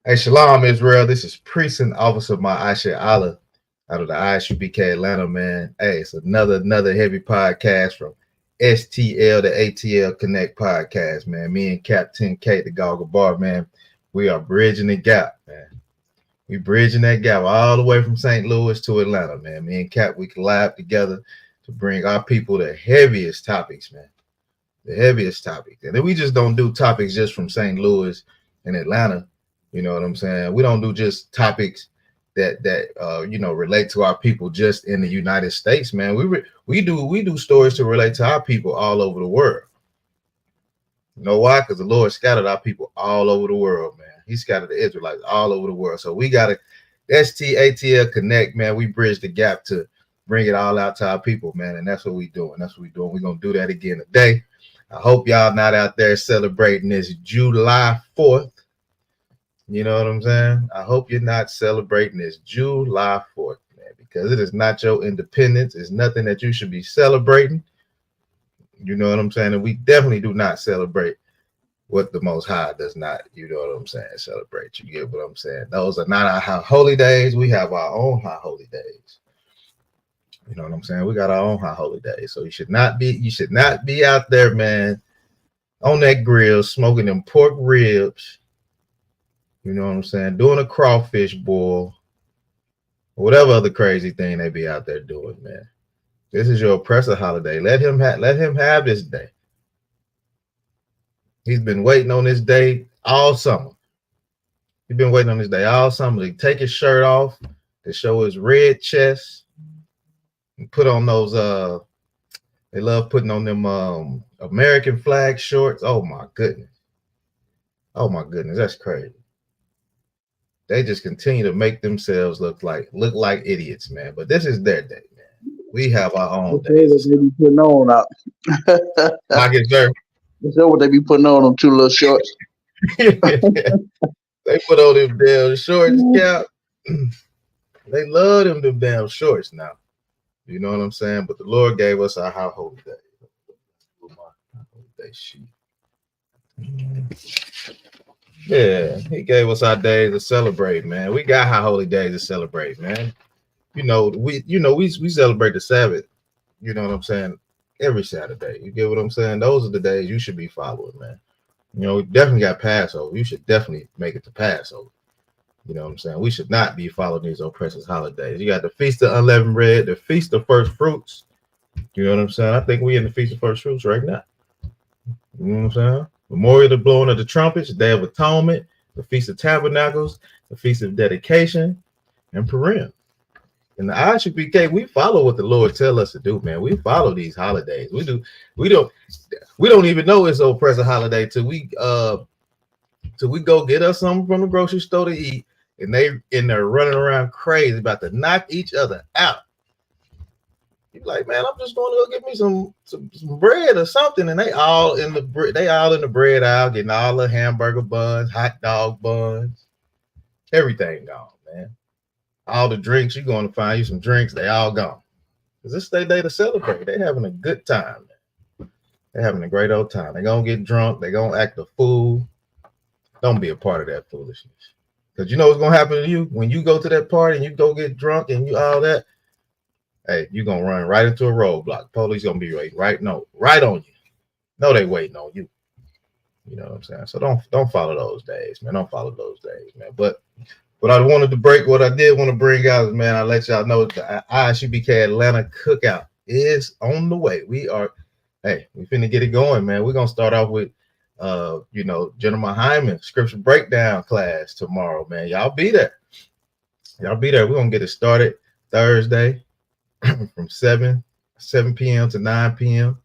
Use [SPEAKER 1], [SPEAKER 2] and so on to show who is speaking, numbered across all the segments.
[SPEAKER 1] Hey, Shalom, Israel. This is Precinct Officer Ma'asha Allah out of the ISUPK Atlanta, man. Hey, it's another heavy podcast from STL to ATL Connect podcast, man. Me and Captain Kate, the Goggle Bar, man. We are bridging the gap, man. We bridging that gap all the way from St. Louis to Atlanta, man. Me and Cap, we collab together to bring our people the heaviest topics, man. The heaviest topics. And then we just don't do topics just from St. Louis and Atlanta. You know what I'm saying? We don't do just topics that relate to our people just in the United States, man. We do stories to relate to our people all over the world. You know why? Because the Lord scattered our people all over the world, man. He scattered the Israelites all over the world. So we got to STATL Connect, man. We bridge the gap to bring it all out to our people, man. And that's what we doing. That's what we doing. We're going to do that again today. I hope y'all not out there celebrating this July 4th. You know what I'm saying? I hope you're not celebrating this July 4th, man, because it is not your independence. It's nothing that you should be celebrating. You know what I'm saying? And we definitely do not celebrate what the Most High does not, you know what I'm saying, celebrate. You get what I'm saying? Those are not our high holy days. We have our own high holy days. You know what I'm saying? We got our own high holy days. So you should not be out there, man, on that grill smoking them pork ribs. You know what I'm saying? Doing a crawfish boil, whatever other crazy thing they be out there doing, man. This is your oppressor holiday. Let him have this day. He's been waiting on this day all summer. He's been waiting on this day all summer to take his shirt off, to show his red chest, and put on those they love putting on them American flag shorts. Oh my goodness. Oh my goodness, that's crazy. They just continue to make themselves look like idiots, man. But this is their day, man. We have our own day.
[SPEAKER 2] They be putting on out.
[SPEAKER 1] Like it, sir.
[SPEAKER 2] Is that what they be putting on them two little shorts?
[SPEAKER 1] They put on them damn shorts, Cap. They love them damn shorts now. You know what I'm saying? But the Lord gave us our high holy day. Yeah, he gave us our day to celebrate, man. We got high holy days to celebrate, man. We celebrate the Sabbath. You know what I'm saying? Every Saturday. You get what I'm saying? Those are the days you should be following, man. You know, we definitely got Passover. You should definitely make it to Passover. You know what I'm saying? We should not be following these oppressive holidays. You got the Feast of Unleavened Bread, the Feast of First Fruits. You know what I'm saying? I think we in the Feast of First Fruits right now. You know what I'm saying? Memorial, the blowing of the trumpets, Day of Atonement, the Feast of Tabernacles, the Feast of Dedication, and Purim. And the ISUPK, we follow what the Lord tell us to do, man. We follow these holidays. We don't even know it's an oppressive holiday till we go get us something from the grocery store to eat, and they're running around crazy about to knock each other out. You're like, man, I'm just going to go get me some bread or something, and they all in the bread aisle, getting all the hamburger buns, hot dog buns, everything gone, man. All the drinks, you're going to find you some drinks, they all gone. Because this is their day to celebrate. They're having a good time, man. They're having a great old time. They're going to get drunk. They're going to act a fool. Don't be a part of that foolishness. Because you know what's going to happen to you? When you go to that party and you go get drunk and you all that, hey, you're going to run right into a roadblock. Police going to be waiting right on you. No, they waiting on you. You know what I'm saying? So don't follow those days, man. Don't follow those days, man. But what I did want to bring out is, man, I'll let y'all know the ISUPK Atlanta Cookout is on the way. We finna get it going, man. We're going to start off with, General Hyman Scripture Breakdown class tomorrow, man. Y'all be there. We're going to get it started Thursday from 7 p.m. to 9 p.m.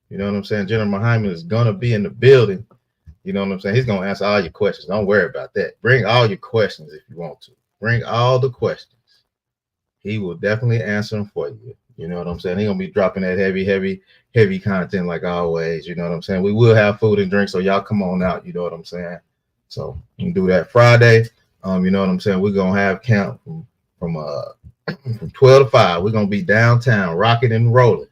[SPEAKER 1] You know what I'm saying? General Hyman is going to be in the building. You know what I'm saying? He's going to answer all your questions. Don't worry about that. Bring all your questions if you want to. Bring all the questions. He will definitely answer them for you. You know what I'm saying? He's going to be dropping that heavy content like always. You know what I'm saying? We will have food and drink, so y'all come on out. You know what I'm saying? So you can do that Friday. You know what I'm saying? We're going to have camp from 12 to 5. We're going to be downtown, rocking and rolling.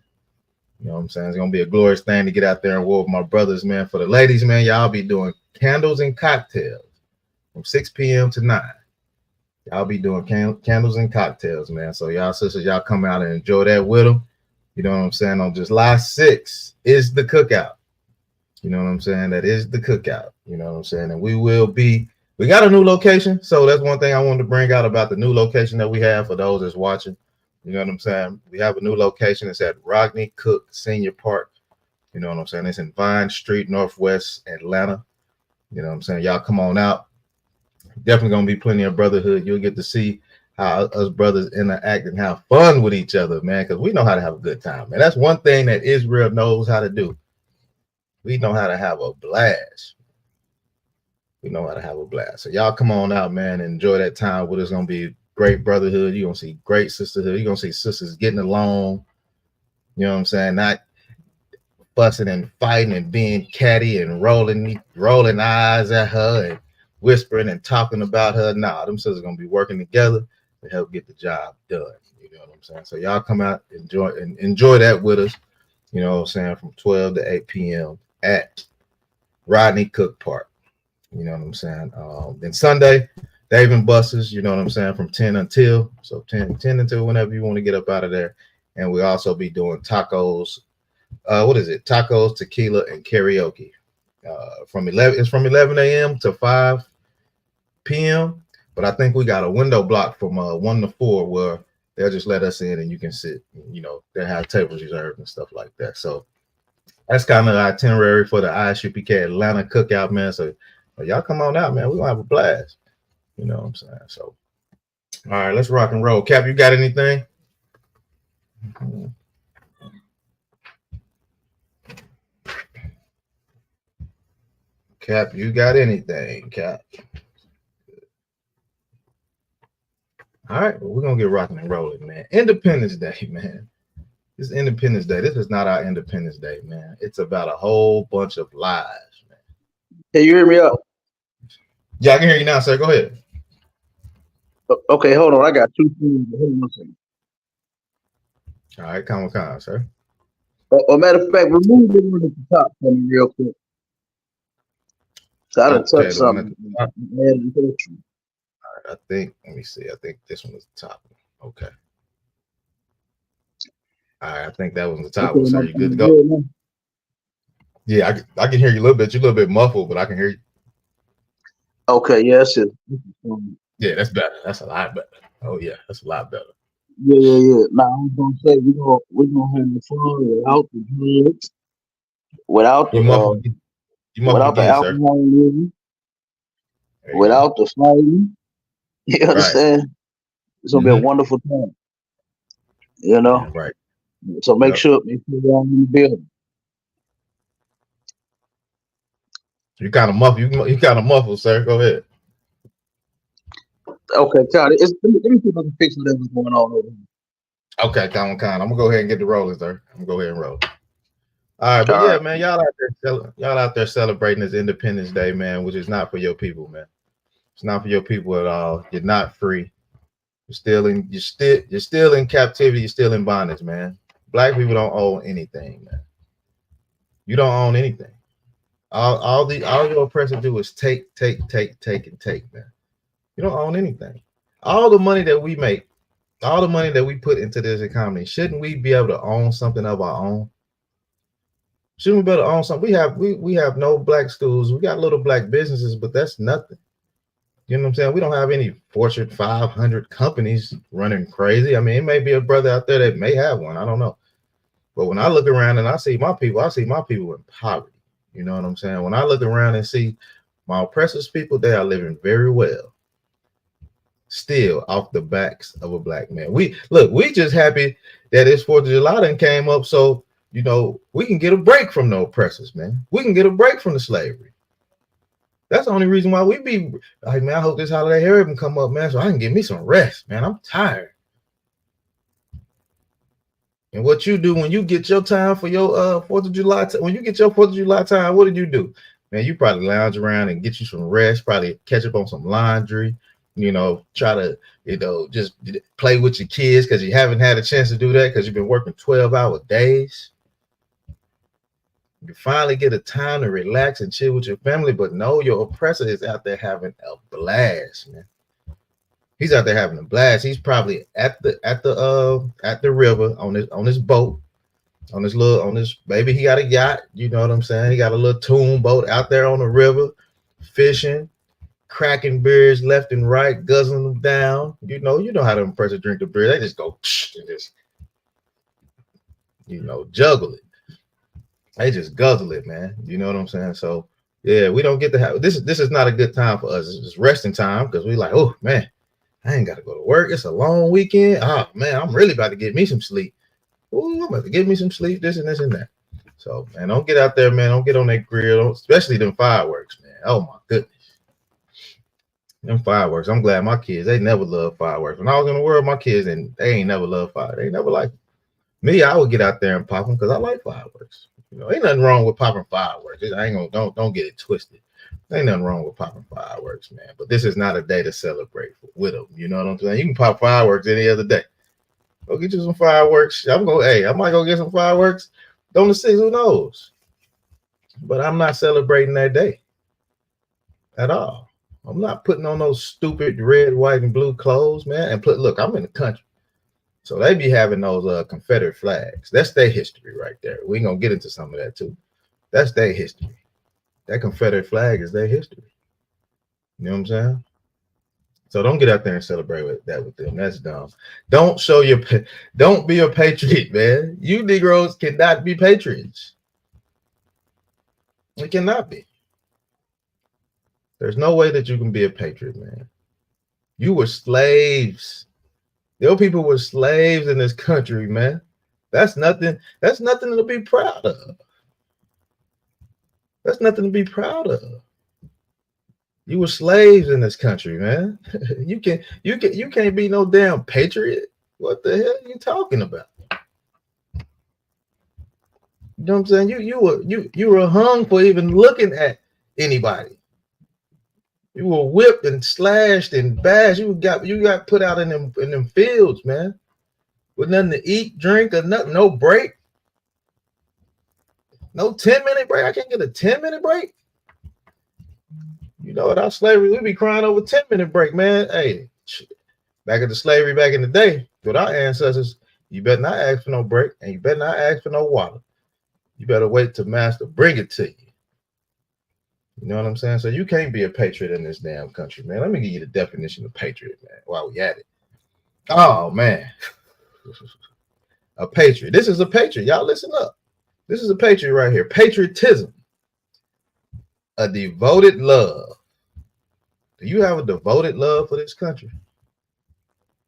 [SPEAKER 1] You know what I'm saying? It's gonna be a glorious thing to get out there and war with my brothers, man. For the ladies, man, y'all be doing candles and cocktails from 6 p.m. to 9. Y'all be doing candles and cocktails, man. So y'all sisters, y'all come out and enjoy that with them. You know what I'm saying? On July 6th is the cookout. You know what I'm saying? That is the cookout. You know what I'm saying? And we got a new location. So that's one thing I wanted to bring out about the new location that we have for those that's watching. You know what I'm saying? We have a new location. It's at Rodney Cook Senior Park. You know what I'm saying? It's in Vine Street, Northwest Atlanta. You know what I'm saying? Y'all come on out. Definitely going to be plenty of brotherhood. You'll get to see how us brothers interact and have fun with each other, man, because we know how to have a good time, man. That's one thing that Israel knows how to do. We know how to have a blast. We know how to have a blast. So y'all come on out, man, and enjoy that time with us. It's going to be great brotherhood. You're going to see great sisterhood. You're going to see sisters getting along. You know what I'm saying? Not fussing and fighting and being catty and rolling eyes at her and whispering and talking about her. Nah, them sisters going to be working together to help get the job done. You know what I'm saying? So y'all come out, enjoy that with us. You know what I'm saying? From 12 to 8 p.m. at Rodney Cook Park. You know what I'm saying? Then Sunday, Dave and Buster's, you know what I'm saying, from 10 until, so 10 until whenever you want to get up out of there. And we also be doing tacos. Tacos, tequila, and karaoke. It's from 11 a.m. to 5 p.m. But I think we got a window block from 1 to 4 where they'll just let us in and you can sit. You know, they have tables reserved and stuff like that. So that's kind of the itinerary for the ISUPK Atlanta cookout, man. So y'all come on out, man. We're going to have a blast. You know what I'm saying? So, all right, let's rock and roll. Cap, you got anything? Cap, you got anything, Cap? All right, well, we're going to get rocking and rolling, man. Independence Day, man. It's Independence Day. This is not our Independence Day, man. It's about a whole bunch of lies, man.
[SPEAKER 2] Can you hear me up?
[SPEAKER 1] Yeah, I can hear you now, sir. Go ahead.
[SPEAKER 2] Okay, hold on. I got 2 things. Hold on one second.
[SPEAKER 1] All right, come, sir.
[SPEAKER 2] Matter of fact, remove the one at the top for me real quick. So I done touched something.
[SPEAKER 1] All right, I think, let me see. I think this one was the top one. Okay. All right, I think that was the top one, sir. You good to go? Yeah, I can hear you a little bit. You're a little bit muffled, but I can hear you.
[SPEAKER 2] Okay, yeah, that's it.
[SPEAKER 1] Yeah, that's better. That's a lot better. Oh yeah, that's a lot better.
[SPEAKER 2] Yeah. Now I was gonna say we're gonna have the fun without the drugs, without the alcoholism, without the fighting. You understand? Right. It's gonna be a wonderful time. You know,
[SPEAKER 1] right?
[SPEAKER 2] So make sure y'all in the building.
[SPEAKER 1] You kind of muffled. You kind of muffled, sir. Go ahead.
[SPEAKER 2] Okay, Connie. Let me see if I can fix whatever's going on over here.
[SPEAKER 1] Okay, come on. I'm gonna go ahead and get the rolling, sir. I'm gonna go ahead and roll. All right, but yeah, man, y'all out there celebrating this Independence Day, man, which is not for your people, man. It's not for your people at all. You're not free. You're still in captivity. You're still in bondage, man. Black people don't own anything, man. You don't own anything. All your oppressors do is take, man. You don't own anything. All the money that we make, all the money that we put into this economy, shouldn't we be able to own something of our own? Shouldn't we be able to own something? We have no black schools. We got little black businesses, but that's nothing. You know what I'm saying? We don't have any Fortune 500 companies running crazy. I mean, it may be a brother out there that may have one. I don't know. But when I look around and I see my people in poverty. You know what I'm saying? When I look around and see my oppressors' people, they are living very well. Still off the backs of a black man. We just happy that it's 4th of July done came up, so you know we can get a break from the oppressors, man. We can get a break from the slavery. That's the only reason why we be like, man, I hope this holiday here can come up, man, so I can get me some rest, man. I'm tired. And what you do when you get your time for your 4th of July, when you get your 4th of July time, what do? Man, you probably lounge around and get you some rest, probably catch up on some laundry, you know, try to, you know, just play with your kids because you haven't had a chance to do that because you've been working 12-hour days. You finally get a time to relax and chill with your family, but no, your oppressor is out there having a blast, man. He's out there having a blast. He's probably at the river on his boat, on this maybe he got a yacht, you know what I'm saying? He got a little tune boat out there on the river, fishing, cracking beers left and right, guzzling them down. You know how them oppressors drink the beer. They just go and just juggle it. They just guzzle it, man. You know what I'm saying? So yeah, we don't get to have this. This is not a good time for us. It's resting time because we like, oh man, I ain't got to go to work. It's a long weekend. Oh man, I'm really about to get me some sleep. Ooh, I'm about to get me some sleep. This and this and that. So man, don't get out there, man. Don't get on that grill, especially them fireworks, man. Oh my goodness, them fireworks. I'm glad my kids they never loved fireworks. When I was in the world, my kids and they ain't never loved fire. They never liked me. I would get out there and pop them because I like fireworks. Ain't nothing wrong with popping fireworks. I ain't gonna don't get it twisted. Ain't nothing wrong with popping fireworks, man. But this is not a day to celebrate with them. You know what I'm saying? You can pop fireworks any other day. Go get you some fireworks. I might go get some fireworks on the 6th. Who knows? But I'm not celebrating that day at all. I'm not putting on those stupid red, white, and blue clothes, man. And look, I'm in the country. So they be having those Confederate flags. That's their history right there. We ain't gonna get into some of that too. That's their history. That Confederate flag is their history. You know what I'm saying? So don't get out there and celebrate with them. That's dumb. Don't be a patriot, man. You Negroes cannot be patriots. It cannot be. There's no way that you can be a patriot, man. You were slaves. Your people were slaves in this country, man. That's nothing to be proud of. That's nothing to be proud of. You were slaves in this country, man. You can't be no damn patriot. What the hell are you talking about? You know what I'm saying? You were hung for even looking at anybody. You were whipped and slashed and bashed. You got put out in them fields, man, with nothing to eat, drink, or nothing, no break. No 10-minute break. I can't get a 10-minute break. You know, without slavery, we'd be crying over 10-minute break, man. Hey, back at the slavery back in the day, with our ancestors, you better not ask for no break, and you better not ask for no water. You better wait till master bring it to you. You know what I'm saying? So you can't be a patriot in this damn country, man. Let me give you the definition of patriot, man, while we at it. Oh, man. A patriot. This is a patriot. Y'all listen up. This is a patriot right here. Patriotism. A devoted love. Do you have a devoted love for this country?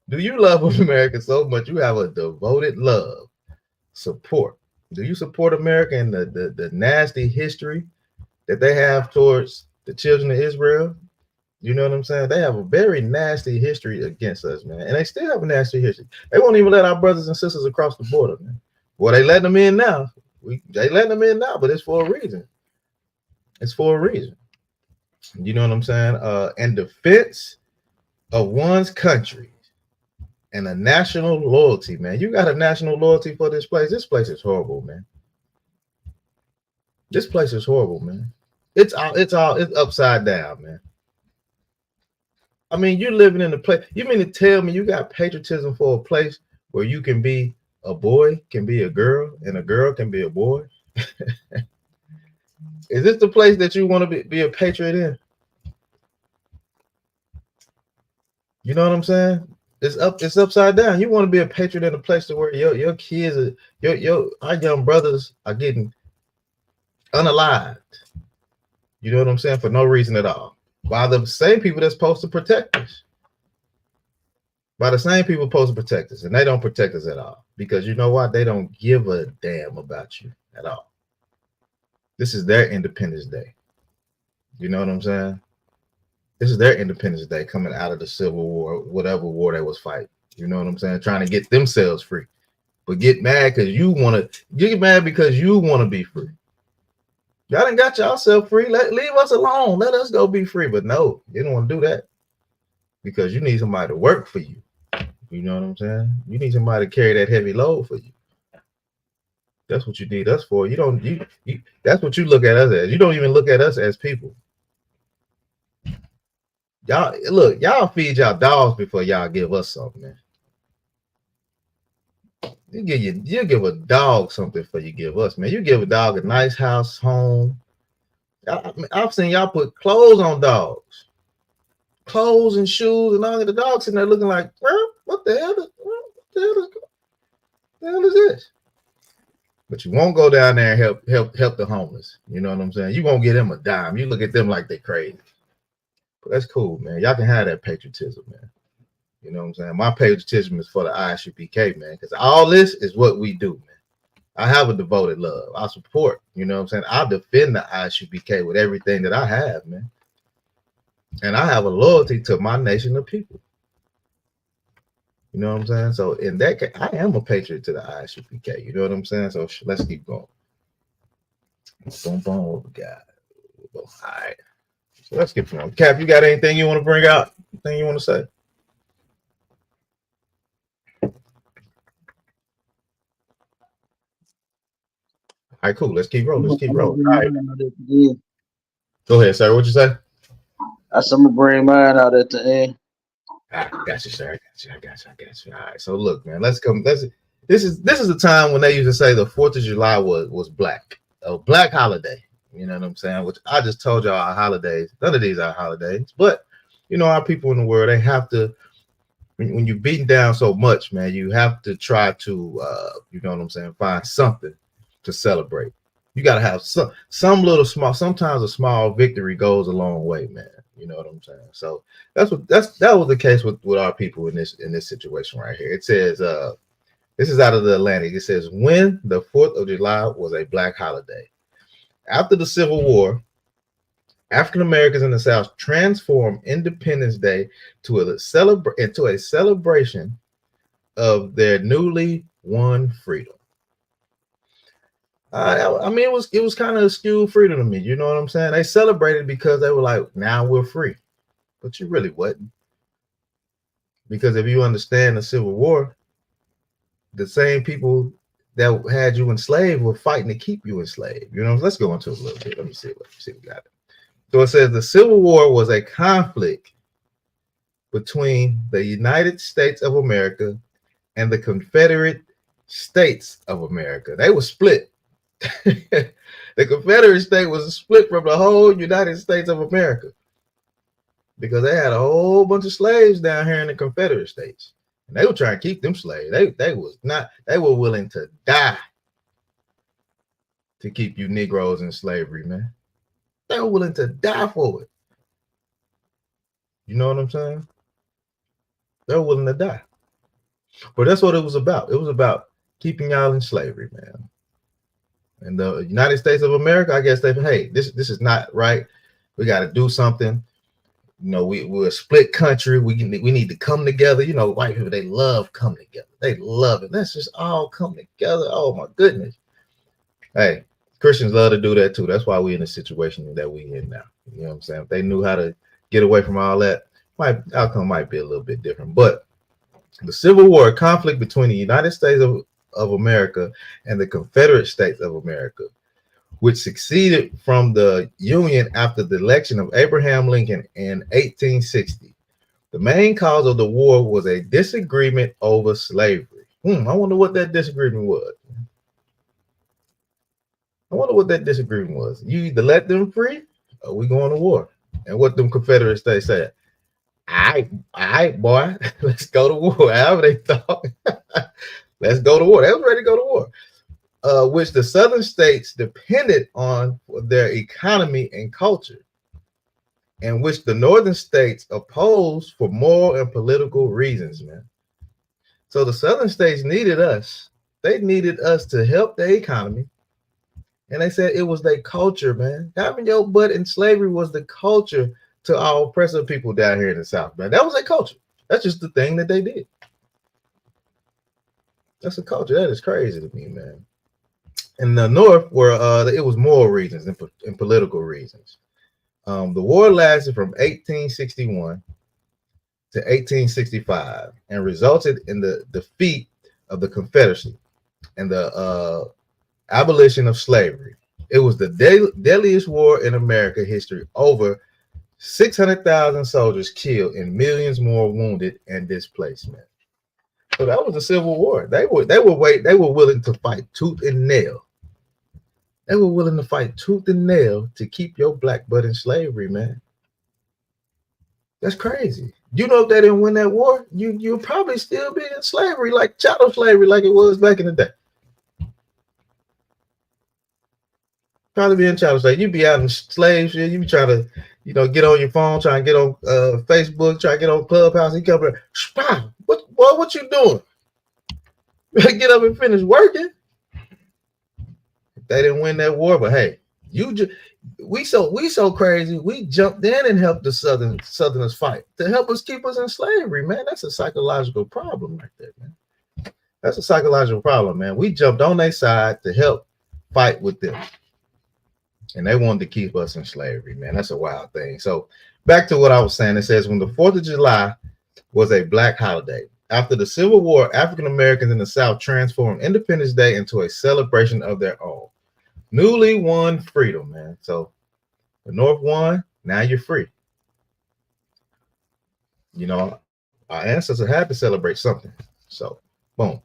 [SPEAKER 1] Do you love America so much you have a devoted love? Support. Do you support America and the nasty history that they have towards the children of Israel? You know what I'm saying? They have a very nasty history against us, man. And they still have a nasty history. They won't even let our brothers and sisters across the border, man. Well, they letting them in now. They letting them in now, but it's for a reason. It's for a reason. You know what I'm saying? In defense of one's country and a national loyalty, man. You got a national loyalty for this place. This place is horrible, man. This place is horrible, man. It's upside down, man. I mean, you're living in a place. You mean to tell me you got patriotism for a place where you can be a boy, can be a girl, and a girl can be a boy? Is this the place that you want to be a patriot in? You know what I'm saying? It's upside down. You want to be a patriot in a place to where your kids are, our young brothers are getting unalived. You know what I'm saying? For no reason at all. By the same people that's supposed to protect us. By the same people supposed to protect us. And they don't protect us at all. Because you know what? They don't give a damn about you at all. This is their Independence Day. You know what I'm saying? This is their Independence Day coming out of the Civil War, whatever war they was fighting. You know what I'm saying? Trying to get themselves free. But get mad because you want to. Get mad because you want to be free. Y'all done got yourself free. Leave us alone. Let us go be free. But no, you don't want to do that because you need somebody to work for you. You know what I'm saying? You need somebody to carry that heavy load for you. That's what you need us for. You don't. You. That's what you look at us as. You don't even look at us as people. Y'all look. Y'all feed y'all dogs before y'all give us something, man. You give a dog something before you give us, man. You give a dog a nice house, home. I've seen y'all put clothes on dogs, clothes and shoes, and all of the dogs sitting there looking like, well, what the hell? The hell is this? But you won't go down there and help the homeless. You know what I'm saying? You won't get them a dime. You look at them like they crazy. But that's cool, man. Y'all can have that patriotism, man. You know what I'm saying? My patriotism is for the ISUPK, man, because all this is what we do, man. I have a devoted love. I support, you know what I'm saying? I defend the ISUPK with everything that I have, man. And I have a loyalty to my nation of people. You know what I'm saying? So in that case, I am a patriot to the ISUPK. You know what I'm saying? So let's keep going. Boom, boom, what we got? All right. So let's get going. Cap, you got anything you want to bring out? Anything you want to say? All right, cool. Let's keep rolling. Let's keep rolling. All right. Go ahead, sir. What'd you say?
[SPEAKER 2] I said I'm gonna bring mine out at the end.
[SPEAKER 1] I got you, sir. I got you. All right. So look, man, let's come. This is a time when they used to say the 4th of July was black, a black holiday. You know what I'm saying? Which I just told y'all are holidays. None of these are holidays, but you know, our people in the world, they have to. When you're beaten down so much, man, you have to try to, you know what I'm saying, find something to celebrate. You got to have some little small. Sometimes a small victory goes a long way, man. You know what I'm saying? So that was the case with our people in this situation right here. It says, this is out of the Atlantic. It says, when the 4th of July was a black holiday. After the Civil War, African Americans in the South transformed Independence Day into a celebration of their newly won freedom. I mean, it was kind of a skewed freedom to me. You know what I'm saying? They celebrated because they were like, now we're free, but you really wasn't. Because if you understand the Civil War, the same people that had you enslaved were fighting to keep you enslaved. You know, let's go into it a little bit. Let me see what we got. So it says the Civil War was a conflict between the United States of America and the Confederate States of America. They were split. The Confederate state was split from the whole United States of America because they had a whole bunch of slaves down here in the Confederate States, and they were trying to keep them slaves. They were willing to die to keep you Negroes in slavery, man. They were willing to die for it. You know what I'm saying? They were willing to die. But that's what it was about. It was about keeping y'all in slavery, man. And the United States of America, I guess hey, this is not right. We got to do something. You know, we're a split country. We need to come together. You know, white people, they love coming together. They love it. Let's just all come together. Oh my goodness. Hey, Christians love to do that too. That's why we're in the situation that we in now. You know what I'm saying? If they knew how to get away from all that, outcome might be a little bit different. But the Civil War, a conflict between the United States of America and the Confederate States of America, which succeeded from the Union after the election of Abraham Lincoln in 1860. The main cause of the war was a disagreement over slavery. I wonder what that disagreement was. You either let them free or we going to war. And what them Confederate states said, all right, boy, let's go to war. However they thought, let's go to war. They was ready to go to war, which the Southern states depended on for their economy and culture, and which the Northern states opposed for moral and political reasons, man. So the Southern states needed us. They needed us to help their economy. And they said it was their culture, man. Having your butt in slavery was the culture to our oppressive people down here in the South, man. That was their culture. That's just the thing that they did. That's a culture. That is crazy to me, man. In the North, where it was moral reasons and political reasons. The war lasted from 1861 to 1865 and resulted in the defeat of the Confederacy and the Abolition of slavery. It was the deadliest war in American history. Over 600,000 soldiers killed and millions more wounded and displaced. Man. So that was the Civil War. They were willing to fight tooth and nail. They were willing to fight tooth and nail to keep your black butt in slavery, man. That's crazy. You know, if they didn't win that war, you'll probably still be in slavery, like chattel slavery, like it was back in the day. Probably be in chattel slavery. You'd be out in slave shit. You be trying to, get on your phone, trying to get on Facebook, trying to get on Clubhouse. He come here, what you doing? Get up and finish working. They didn't win that war, but hey, we so crazy. We jumped in and helped the Southerners fight to help us keep us in slavery, man. That's a psychological problem right there, man. That's a psychological problem, man. We jumped on their side to help fight with them, and they wanted to keep us in slavery, man. That's a wild thing. So back to what I was saying. It says when the 4th of July was a black holiday. After the Civil War, African Americans in the South transformed Independence Day into a celebration of their own. Newly won freedom, man. So the North won, now you're free. Our ancestors had to celebrate something. So, boom.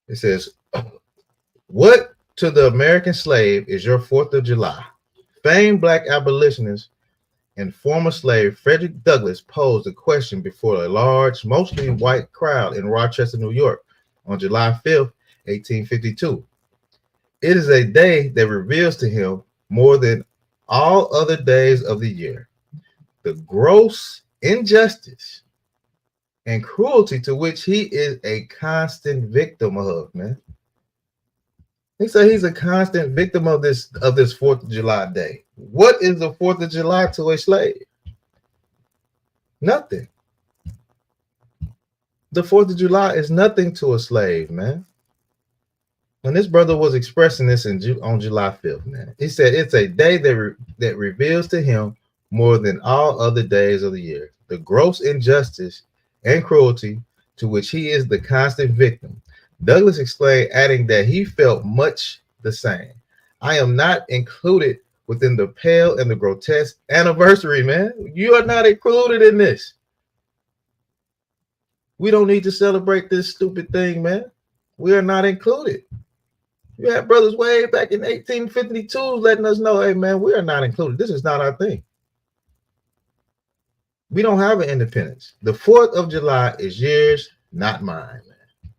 [SPEAKER 1] It says, what to the American slave is your 4th of July? Famed black abolitionist and former slave Frederick Douglass posed a question before a large, mostly white crowd in Rochester, New York on July 5th, 1852. It is a day that reveals to him more than all other days of the year the gross injustice and cruelty to which he is a constant victim of, man. He said he's a constant victim of this 4th of July day. What is the 4th of July to a slave? Nothing. The 4th of July is nothing to a slave, man. When this brother was expressing this on July 5th, man, he said it's a day that reveals to him more than all other days of the year the gross injustice and cruelty to which he is the constant victim. Douglass explained, adding that he felt much the same. I am not included within the pale and the grotesque anniversary, man. You are not included in this. We don't need to celebrate this stupid thing, man. We are not included. You had brothers way back in 1852 letting us know, hey, man, we are not included. This is not our thing. We don't have an independence. The 4th of July is yours, not mine, man.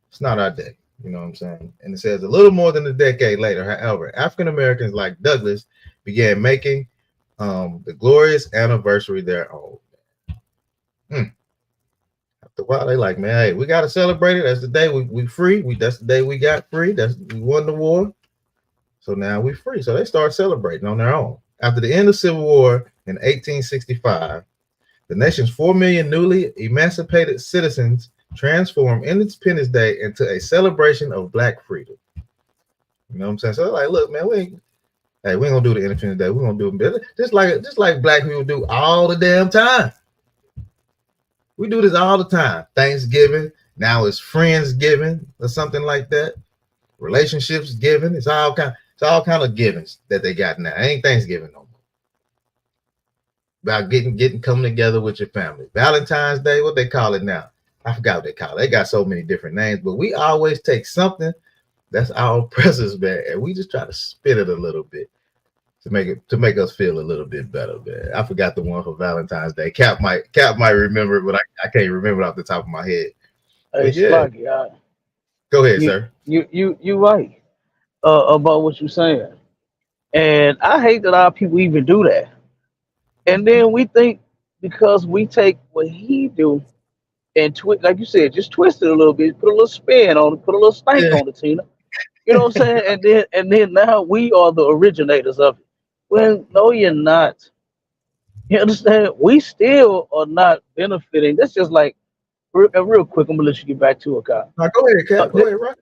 [SPEAKER 1] It's not our day. You know what I'm saying? And it says a little more than a decade later, however, African Americans like Douglass began making the glorious anniversary their own. After a while, they like, man, hey, we got to celebrate it. That's the day we free. That's the day we got free. We won the war. So now we free. So they start celebrating on their own. After the end of Civil War in 1865, the nation's 4 million newly emancipated citizens transformed Independence Day into a celebration of black freedom. You know what I'm saying? So they're like, look, man, we ain't gonna do the Independence Day. We're gonna do it just like black people do all the damn time. We do this all the time. Thanksgiving, now it's Friendsgiving or something like that. Relationships giving. It's all kind of givings that they got now. It ain't Thanksgiving no more. About getting coming together with your family. Valentine's Day, what they call it now. I forgot what they call it. They got so many different names, but we always take something that's our presence, man, and we just try to spin it a little bit to make us feel a little bit better, man. I forgot the one for Valentine's Day. Cap might remember, but I can't remember it off the top of my head.
[SPEAKER 3] Hey, yeah.
[SPEAKER 1] Go ahead, sir.
[SPEAKER 3] You right about what you're saying, and I hate that our people even do that. And then we think because we take what he do and like you said, just twist it a little bit, put a little spin on it, put a little stank on it, Tina. You know what I'm saying? And then now we are the originators of it. Well, no, you're not. You understand? We still are not benefiting. That's just like real quick. I'm gonna let you get back to it, Kyle.
[SPEAKER 1] Go ahead, Cap. Go ahead, right.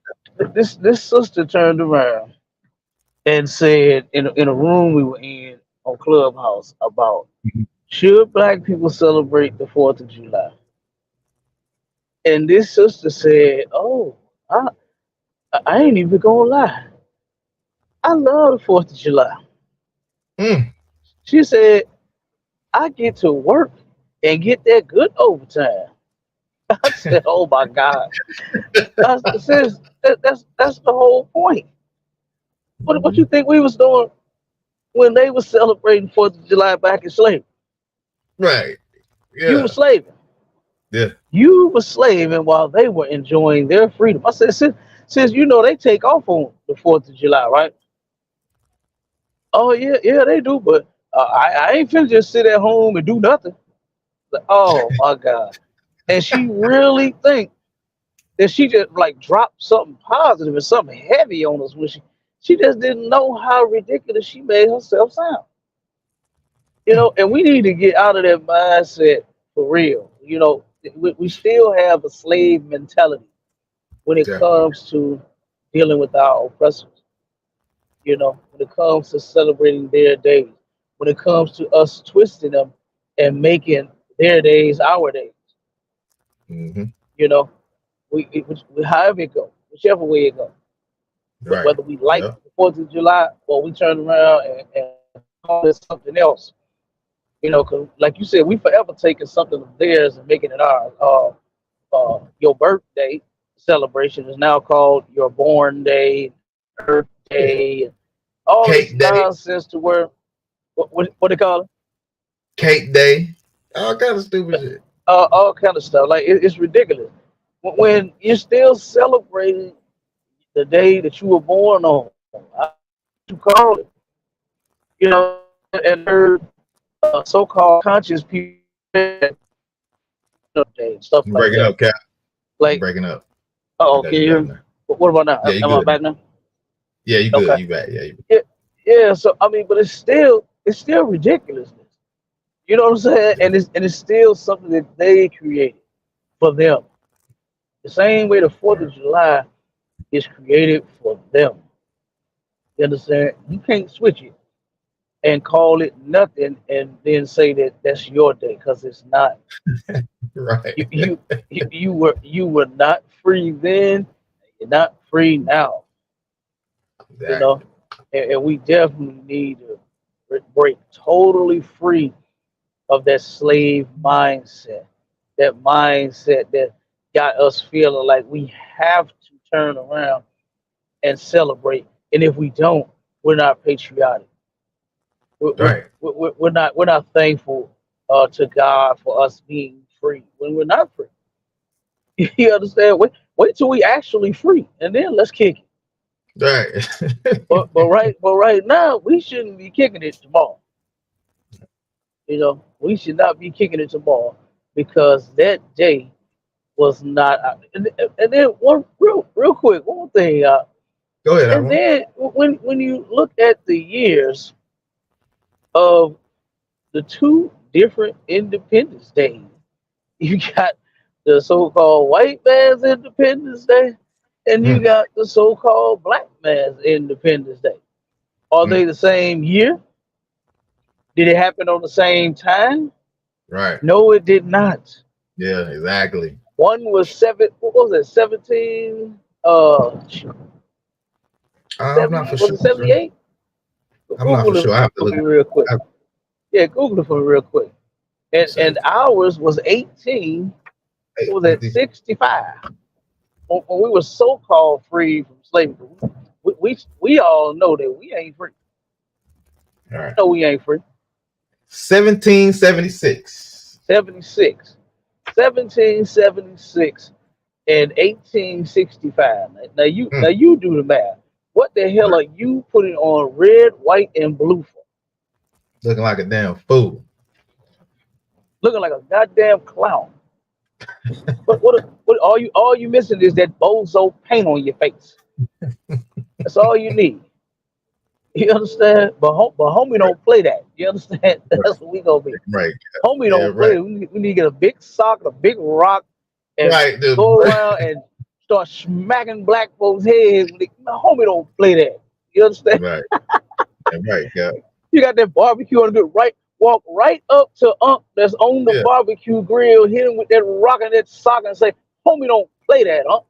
[SPEAKER 3] This sister turned around and said in a room we were in on Clubhouse about should black people celebrate the 4th of July? And this sister said, "Oh, I ain't even gonna lie. I love the 4th of July.
[SPEAKER 1] Mm.
[SPEAKER 3] She said, I get to work and get that good overtime. I said, oh my God. I said, that's the whole point. What you think we was doing when they was celebrating 4th of July back in slavery?
[SPEAKER 1] Right.
[SPEAKER 3] You were
[SPEAKER 1] Yeah.
[SPEAKER 3] slaving.
[SPEAKER 1] Yeah.
[SPEAKER 3] You were slaving while they were enjoying their freedom. I said, since you know they take off on the 4th of July, right? Oh yeah, yeah, they do. But I ain't finna just sit at home and do nothing. Like, oh my God. And she really think that she just like dropped something positive and something heavy on us when she just didn't know how ridiculous she made herself sound. And we need to get out of that mindset for real. We still have a slave mentality when it
[SPEAKER 1] Definitely.
[SPEAKER 3] comes to dealing with our oppressors, when it comes to celebrating their days, when it comes to us twisting them and making their days our days,
[SPEAKER 1] Hmm.
[SPEAKER 3] you know, however it goes, whichever way it goes,
[SPEAKER 1] Right.
[SPEAKER 3] whether we like
[SPEAKER 1] Yeah.
[SPEAKER 3] the 4th of July or we turn around and call it something else, because like you said, we forever taking something of theirs and making it ours. Your birthday celebration is now called your born day, Earth
[SPEAKER 1] Yeah.
[SPEAKER 3] Day, and all this
[SPEAKER 1] Cake day.
[SPEAKER 3] nonsense to where what they call it?
[SPEAKER 1] Cake day. All kind of stupid shit.
[SPEAKER 3] All kind of stuff. Like it's ridiculous when you're still celebrating the day that you were born on. You call it, and heard so-called conscious people day stuff
[SPEAKER 1] You
[SPEAKER 3] like
[SPEAKER 1] breaking
[SPEAKER 3] that.
[SPEAKER 1] up, Cap. You
[SPEAKER 3] Like,
[SPEAKER 1] breaking up.
[SPEAKER 3] oh,
[SPEAKER 1] Okay,
[SPEAKER 3] can
[SPEAKER 1] you
[SPEAKER 3] you hear
[SPEAKER 1] better
[SPEAKER 3] me?
[SPEAKER 1] now.
[SPEAKER 3] What about now?
[SPEAKER 1] Yeah, you
[SPEAKER 3] Am I
[SPEAKER 1] good now.
[SPEAKER 3] back now?
[SPEAKER 1] Yeah, you good.
[SPEAKER 3] Okay.
[SPEAKER 1] You back. Yeah, you
[SPEAKER 3] Yeah, yeah. So I mean, but it's still ridiculousness. You know what I'm saying? And it's still something that they created for them. The same way the Fourth
[SPEAKER 1] right.
[SPEAKER 3] of July is created for them. You understand? You can't switch it and call it nothing and then say that that's your day because it's not. You
[SPEAKER 1] Right.
[SPEAKER 3] you you were not free then. You're not free now. You know,
[SPEAKER 1] Exactly.
[SPEAKER 3] and we definitely need to break totally free of that slave mindset, that mindset that got us feeling like we have to turn around and celebrate. And if we don't, we're not patriotic. We're, we're,
[SPEAKER 1] Right.
[SPEAKER 3] we're not thankful to God for us being free when we're not free. You understand? Wait till we actually free, and then let's kick it.
[SPEAKER 1] Right.
[SPEAKER 3] But right now, we shouldn't be kicking it tomorrow. We should not be kicking it tomorrow because that day was not. And then one real quick, one more thing.
[SPEAKER 1] Go ahead,
[SPEAKER 3] And
[SPEAKER 1] Alvin.
[SPEAKER 3] then when you look at the years of the two different Independence Days, you got the so-called white man's Independence Day, and you
[SPEAKER 1] Mm,
[SPEAKER 3] got the so-called black man's Independence Day. Are
[SPEAKER 1] mm.
[SPEAKER 3] they the same year? Did it happen on the same time?
[SPEAKER 1] Right.
[SPEAKER 3] No, it did not.
[SPEAKER 1] Yeah, exactly.
[SPEAKER 3] One was what was it, 17,
[SPEAKER 1] I'm not
[SPEAKER 3] 70,
[SPEAKER 1] for
[SPEAKER 3] was
[SPEAKER 1] sure,
[SPEAKER 3] it
[SPEAKER 1] sir.
[SPEAKER 3] 78?
[SPEAKER 1] I'm not for
[SPEAKER 3] Google
[SPEAKER 1] sure.
[SPEAKER 3] it
[SPEAKER 1] I have to
[SPEAKER 3] for
[SPEAKER 1] look.
[SPEAKER 3] me real quick.
[SPEAKER 1] I
[SPEAKER 3] Yeah, Google it for me real quick. And
[SPEAKER 1] say,
[SPEAKER 3] ours was 18,
[SPEAKER 1] hey,
[SPEAKER 3] it was at
[SPEAKER 1] 50.
[SPEAKER 3] 65. When we were so-called free from slavery. We all know that we ain't free.
[SPEAKER 1] All right.
[SPEAKER 3] No, we ain't free.
[SPEAKER 1] 1776.
[SPEAKER 3] 76. 1776 and 1865. Now you do the math. What the hell
[SPEAKER 1] Right.
[SPEAKER 3] are you putting on red, white, and blue for?
[SPEAKER 1] Looking like a damn fool.
[SPEAKER 3] Looking like a goddamn clown. What all you missing is that bozo paint on your face. That's all you need. You understand? But homie
[SPEAKER 1] Right.
[SPEAKER 3] don't play that. You understand?
[SPEAKER 1] Right.
[SPEAKER 3] That's what we gonna be.
[SPEAKER 1] Right.
[SPEAKER 3] Homie
[SPEAKER 1] Yeah.
[SPEAKER 3] don't play
[SPEAKER 1] Right.
[SPEAKER 3] it. We need to get a big sock, a big rock, and
[SPEAKER 1] Right. Dude.
[SPEAKER 3] go around and start smacking black folks' heads. Homie don't play that. You understand?
[SPEAKER 1] Right. Yeah, right. Yeah.
[SPEAKER 3] You got that barbecue on the good right. Walk right up to Unc that's on the
[SPEAKER 1] Yeah.
[SPEAKER 3] barbecue grill, hit him with that rock and that sock, and say, "Homie, don't play that, Unc."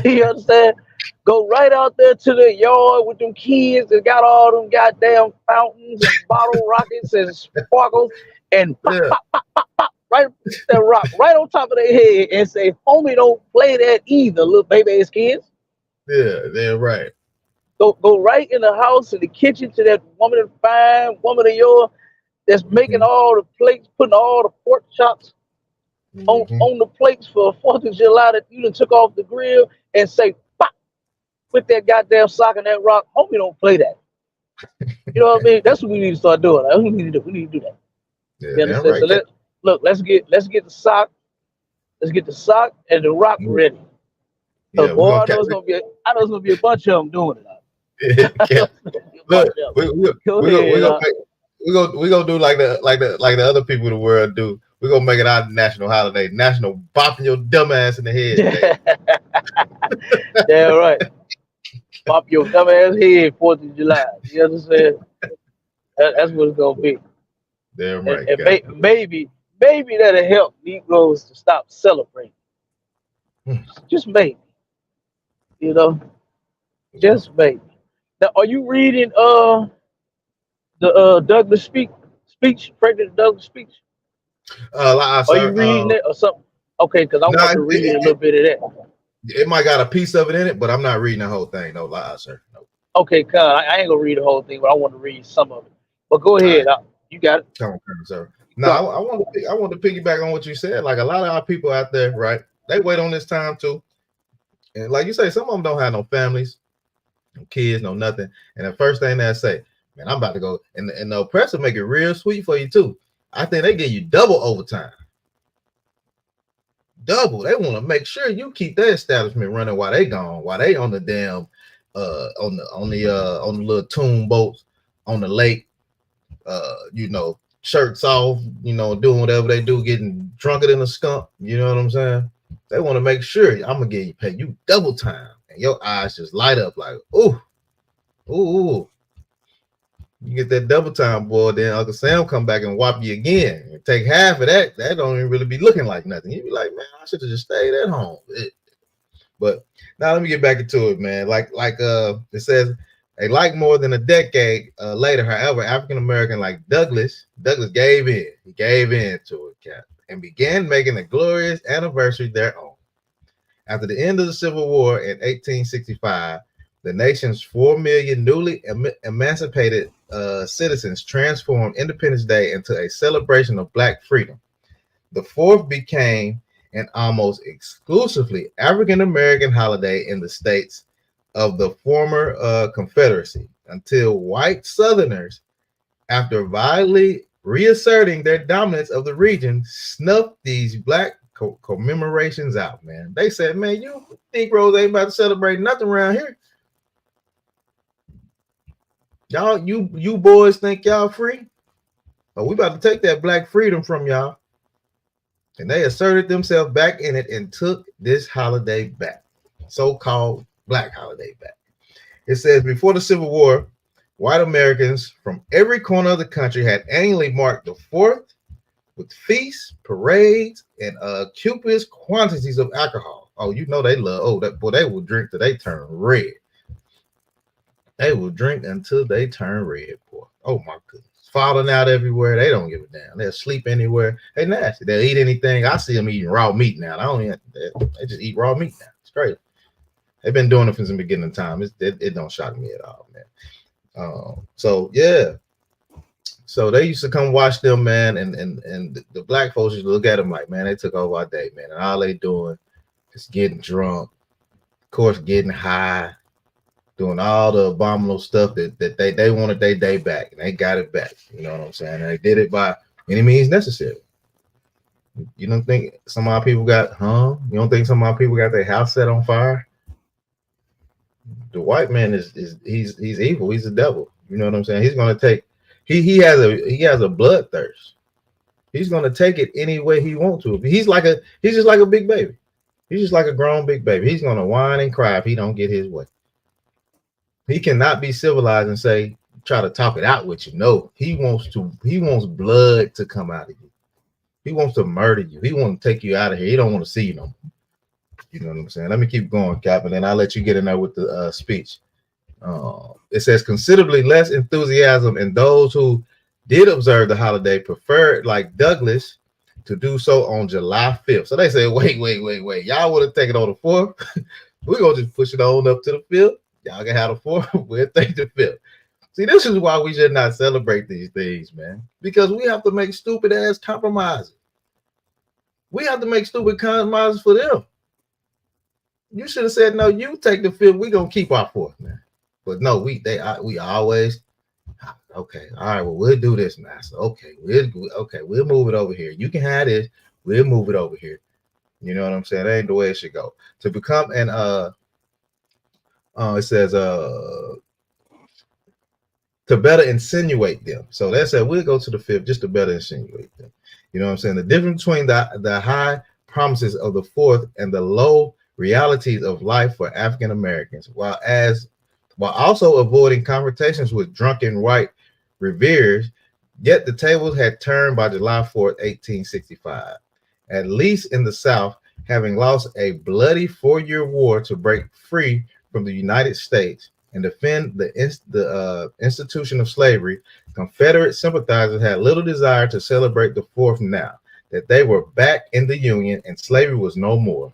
[SPEAKER 3] You understand? Go right out there to the yard with them kids that got all them goddamn fountains and bottle rockets and sparkles and pop,
[SPEAKER 1] Yeah,
[SPEAKER 3] pop, pop, pop, pop, right that rock right on top of their head and say, homie, don't play that either, little baby ass kids.
[SPEAKER 1] yeah, they're right.
[SPEAKER 3] Go right in the house, in the kitchen to that woman, fine woman of yours that's making
[SPEAKER 1] Mm-hmm.
[SPEAKER 3] all the plates, putting all the pork chops
[SPEAKER 1] Mm-hmm.
[SPEAKER 3] on the plates for 4th of July that you done took off the grill and say, pop, with that goddamn sock and that rock, homie, don't play that. You know what I mean? That's what we need to start doing. That's what we need to do. We need to do that.
[SPEAKER 1] Yeah,
[SPEAKER 3] You
[SPEAKER 1] damn
[SPEAKER 3] understand?
[SPEAKER 1] right.
[SPEAKER 3] So let's get the sock, and the rock ready. Cause
[SPEAKER 1] Yeah, we're
[SPEAKER 3] boy,
[SPEAKER 1] gonna
[SPEAKER 3] I
[SPEAKER 1] catch
[SPEAKER 3] know it's gonna be a bunch of them doing it.
[SPEAKER 1] it. Look,
[SPEAKER 3] Go
[SPEAKER 1] we
[SPEAKER 3] ahead.
[SPEAKER 1] gonna make, we gonna do like the other people in the world do. We're gonna make it our national holiday, national bopping your dumb ass in the head day.
[SPEAKER 3] Damn right. Pop your dumb ass head 4th of July. You understand? That's what it's gonna be.
[SPEAKER 1] Damn
[SPEAKER 3] And,
[SPEAKER 1] right,
[SPEAKER 3] and
[SPEAKER 1] guy.
[SPEAKER 3] maybe that'll help Negroes to stop celebrating. Just maybe. You know, just maybe. Now, are you reading the Douglas speech, President Douglas speech?
[SPEAKER 1] Like I
[SPEAKER 3] Are you
[SPEAKER 1] said,
[SPEAKER 3] reading it or something? Okay, because I
[SPEAKER 1] no,
[SPEAKER 3] want to read a little bit of that.
[SPEAKER 1] it might got a piece of it in it, but I'm not reading the whole thing. No lie, sir. No.
[SPEAKER 3] Okay, cuz I ain't gonna read the whole thing, but I want to read some of it. But go
[SPEAKER 1] All
[SPEAKER 3] ahead,
[SPEAKER 1] right,
[SPEAKER 3] you got it.
[SPEAKER 1] come on, sir. No,
[SPEAKER 3] Go.
[SPEAKER 1] I want to piggyback on what you said. Like a lot of our people out there, right? They wait on this time too, and like you say, some of them don't have no families, no kids, no nothing. And the first thing they say, man, I'm about to go, and the oppressor make it real sweet for you too. I think they give you double overtime. Double. They want to make sure you keep that establishment running while they gone, while they on the damn on the little tune boats on the lake, shirts off, doing whatever they do, getting drunker than a skunk. You know what I'm saying? They want to make sure I'm gonna pay you double time, and your eyes just light up like, ooh, ooh. You get that double time, boy, then Uncle Sam come back and whop you again and take half of that. That don't even really be looking like nothing. You be like, man, I should have just stayed at home. But now let me get back into it, man. Like it says, more than a decade later, however, African American like Douglas gave in. He gave in to it, Cap, and began making a glorious anniversary their own. After the end of the Civil War in 1865, the nation's 4 million newly emancipated citizens transformed Independence Day into a celebration of Black freedom. The 4th became an almost exclusively African American holiday in the states of the former Confederacy until white Southerners, after violently reasserting their dominance of the region, snuffed these Black commemorations out, man. They said, man, you Negroes ain't about to celebrate nothing around here. Y'all, you boys think y'all free? But we about to take that Black freedom from y'all. And they asserted themselves back in it and took this holiday back, so-called Black holiday back. It says, before the Civil War, white Americans from every corner of the country had annually marked the 4th with feasts, parades, and copious quantities of alcohol. Oh, they love. Oh, that boy, they will drink till they turn red. They will drink until they turn red, boy. Oh my goodness. Falling out everywhere. They don't give a damn. They'll sleep anywhere. They nasty. They'll eat anything. I see them eating raw meat now. They just eat raw meat now. It's crazy. They've been doing it since the beginning of time. It don't shock me at all, man. So yeah. So they used to come watch them, man, and the Black folks used to look at them like, man, they took over our day, man. And all they doing is getting drunk, of course, getting high, doing all the abominable stuff that they wanted their day back, and they got it back. You know what I'm saying? And they did it by any means necessary. You don't think some of our people got hung? You don't think some of our people got their house set on fire? The white man he's evil. He's the devil. You know what I'm saying? He's gonna take. He has a bloodthirst. He's gonna take it any way he wants to. He's just like a big baby. He's just like a grown big baby. He's gonna whine and cry if he don't get his way. He cannot be civilized and try to talk it out with you. No, he wants blood to come out of you. He wants to murder you. He wants to take you out of here. He don't want to see you no more. You know what I'm saying? Let me keep going, Cap, and then I'll let you get in there with the speech. It says considerably less enthusiasm, and those who did observe the holiday preferred, like Douglas, to do so on July 5th. So they say, wait. Y'all want to take it on the 4th? We're going to just push it on up to the 5th. Y'all can have the 4th. We'll take the 5th. See, this is why we should not celebrate these things, man. Because we have to make stupid ass compromises. We have to make stupid compromises for them. You should have said, no, you take the 5th. We're going to keep our 4th, man. But no, we always, okay, all right, well, we'll do this, master. Okay, we'll move it over here. You can have this, we'll move it over here. You know what I'm saying? That ain't the way it should go. To become an it says to better insinuate them. So that said, we'll go to the 5th just to better insinuate them. You know what I'm saying? The difference between the high promises of the 4th and the low realities of life for African Americans, while also avoiding confrontations with drunken white reveres, yet the tables had turned by July 4th, 1865. At least in the South, having lost a bloody 4-year war to break free from the United States and defend the institution of slavery, Confederate sympathizers had little desire to celebrate the 4th now that they were back in the Union and slavery was no more.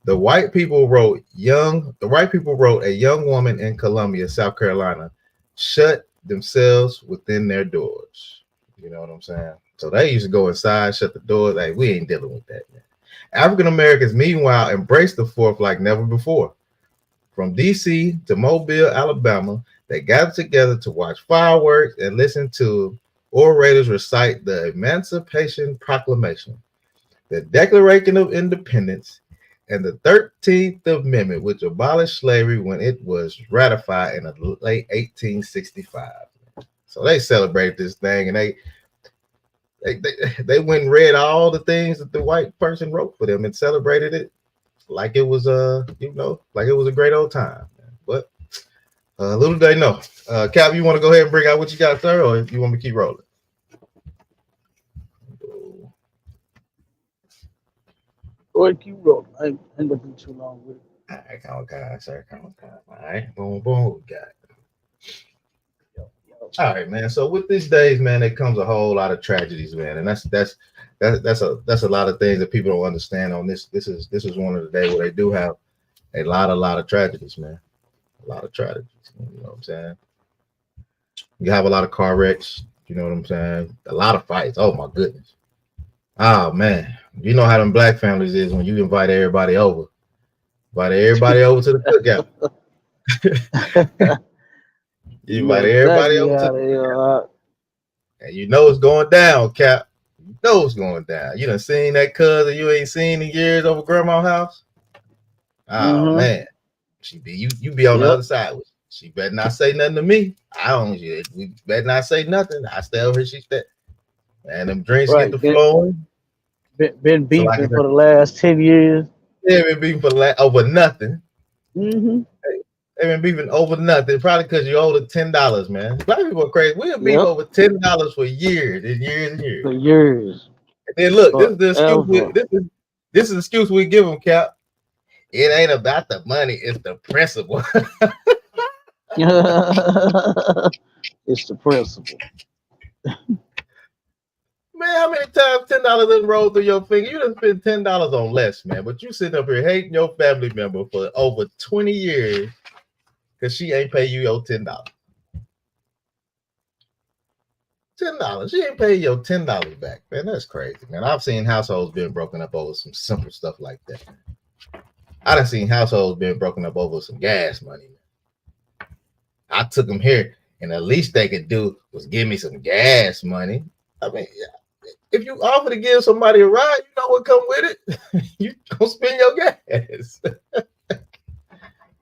[SPEAKER 1] The white people wrote a young woman in Columbia, South Carolina, shut themselves within their doors. You know what I'm saying? So they used to go inside, shut the doors. Like, we ain't dealing with that, man. African Americans, meanwhile, embraced the 4th like never before. From DC to Mobile, Alabama, they gathered together to watch fireworks and listen to orators recite the Emancipation Proclamation, the Declaration of Independence, and the 13th Amendment, which abolished slavery when it was ratified in the late 1865. So they celebrated this thing, and they went and read all the things that the white person wrote for them and celebrated it like it was like it was a great old time. But little they know. Cap, you want to go ahead and bring out what you got, sir, or if you want me to keep rolling?
[SPEAKER 3] Or keep rolling. I ain't gonna be too long with it.
[SPEAKER 1] All right, come on, guys, sir. Come on, guys. All right, boom, boom, we got it. All right, man. So with these days, man, it comes a whole lot of tragedies, man, and that's a lot of things that people don't understand. On this is one of the days where they do have a lot of tragedies, man. A lot of tragedies. You know what I'm saying? You have a lot of car wrecks. You know what I'm saying? A lot of fights. Oh my goodness. Oh man, you know how them black families is when you invite everybody over. Invite everybody over to the cookout. You invite everybody over to the cookout. And you know it's going down, Cap. You know it's going down. You done seen that cousin you ain't seen in years over grandma's house? Oh man. She be you be on the other side with. She better not say nothing to me. We better not say nothing. I stay over here, she stay. And them drinks get the flowing.
[SPEAKER 3] Been beefing for the last 10 years.
[SPEAKER 1] They've been beefing over nothing.
[SPEAKER 3] Mm-hmm.
[SPEAKER 1] They've been beefing over nothing. Probably because you owe the $10, man. Black people are crazy. We'll beef over $10 for years and years and years.
[SPEAKER 3] For years.
[SPEAKER 1] And then look, this is the excuse. This is the excuse we give them, Cap. It ain't about the money, it's the principle.
[SPEAKER 3] It's the principle.
[SPEAKER 1] Man, how many times $10 didn't roll through your finger? You done spend $10 on less, man. But you sitting up here hating your family member for over 20 years because she ain't pay you your $10. $10. She ain't pay your $10 back, man. That's crazy, man. I've seen households being broken up over some simple stuff like that. I done seen households being broken up over some gas money. I took them here, and the least they could do was give me some gas money. I mean, if you offer to give somebody a ride, you know what come with it. You gonna spend your gas.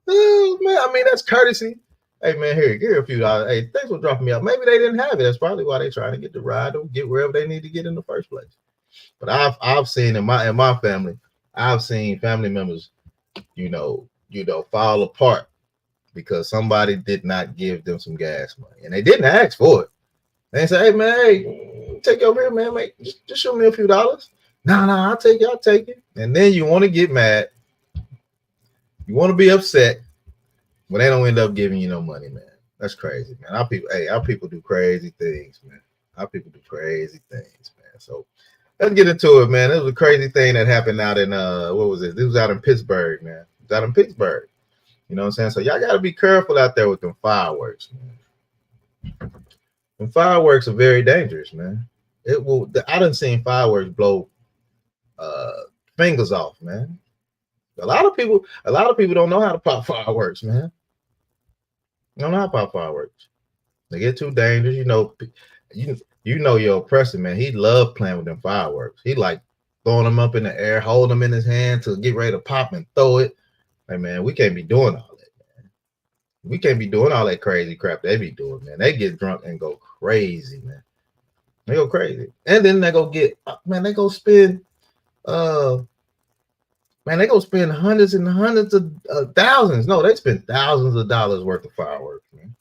[SPEAKER 1] Oh man, I mean that's courtesy. Hey man, here a few dollars. Hey, thanks for dropping me off. Maybe they didn't have it. That's probably why they trying to get the ride or get wherever they need to get in the first place. But I've seen in my family, I've seen family members, you know, fall apart because somebody did not give them some gas money, and they didn't ask for it. They say, "Hey man, hey, take it over here, man. Just show me a few dollars." No, I'll take it. And then you want to get mad You want to be upset when they don't end up giving you no money, man. That's crazy, man. Our people do crazy things, man. Our people do crazy things, man. So let's get into it, man. It was a crazy thing that happened out in what was it? This was out in Pittsburgh, man. It was out in Pittsburgh. You know what I'm saying? So y'all gotta be careful out there with them fireworks, man. Them fireworks are very dangerous, man. I done seen fireworks blow fingers off, man. A lot of people don't know how to pop fireworks, man. They don't know how to pop fireworks. They get too dangerous. You know your oppressor, man. He loved playing with them fireworks. He like throwing them up in the air, holding them in his hand to get ready to pop and throw it. Hey, man, we can't be doing all that, man. We can't be doing all that crazy crap they be doing, man. They get drunk and go crazy, man. They go crazy. And then they go spend hundreds and hundreds of thousands. No, they spend thousands of dollars worth of fireworks, man.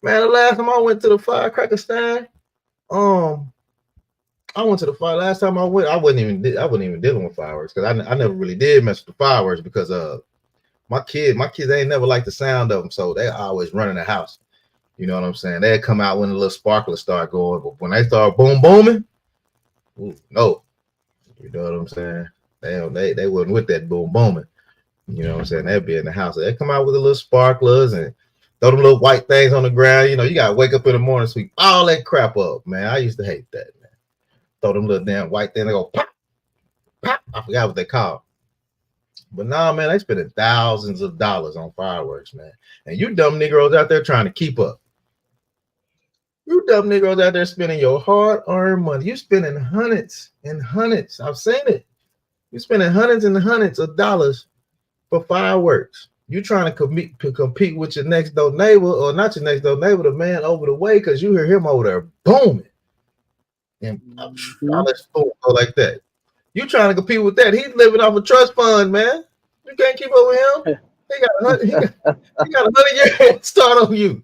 [SPEAKER 1] Man, the last time I went to the firecracker stand, last time I went, I wasn't even dealing with fireworks because I never really did mess with the fireworks because my kids ain't never liked the sound of them, so they always running the house. You know what I'm saying? They'd come out when the little sparklers start going, but when they start booming, no. You know what I'm saying? They wasn't with that booming. You know what I'm saying? They'd be in the house. They come out with the little sparklers and throw them little white things on the ground. You know, you gotta wake up in the morning, sweep all that crap up, man. I used to hate that, man. Throw them little damn white things, they go pop, pop. I forgot what they called. But nah, man, they spending thousands of dollars on fireworks, man. And you dumb Negroes out there trying to keep up. You dumb Negroes out there spending your hard-earned money. You spending hundreds and hundreds. I've seen it. You spending hundreds and hundreds of dollars for fireworks. You trying to compete with your next door neighbor, or not your next door neighbor, the man over the way, because you hear him over there booming. And all that stuff go like that. You trying to compete with that? He's living off a trust fund, man. You can't keep up with him. He got a 100 year start on you.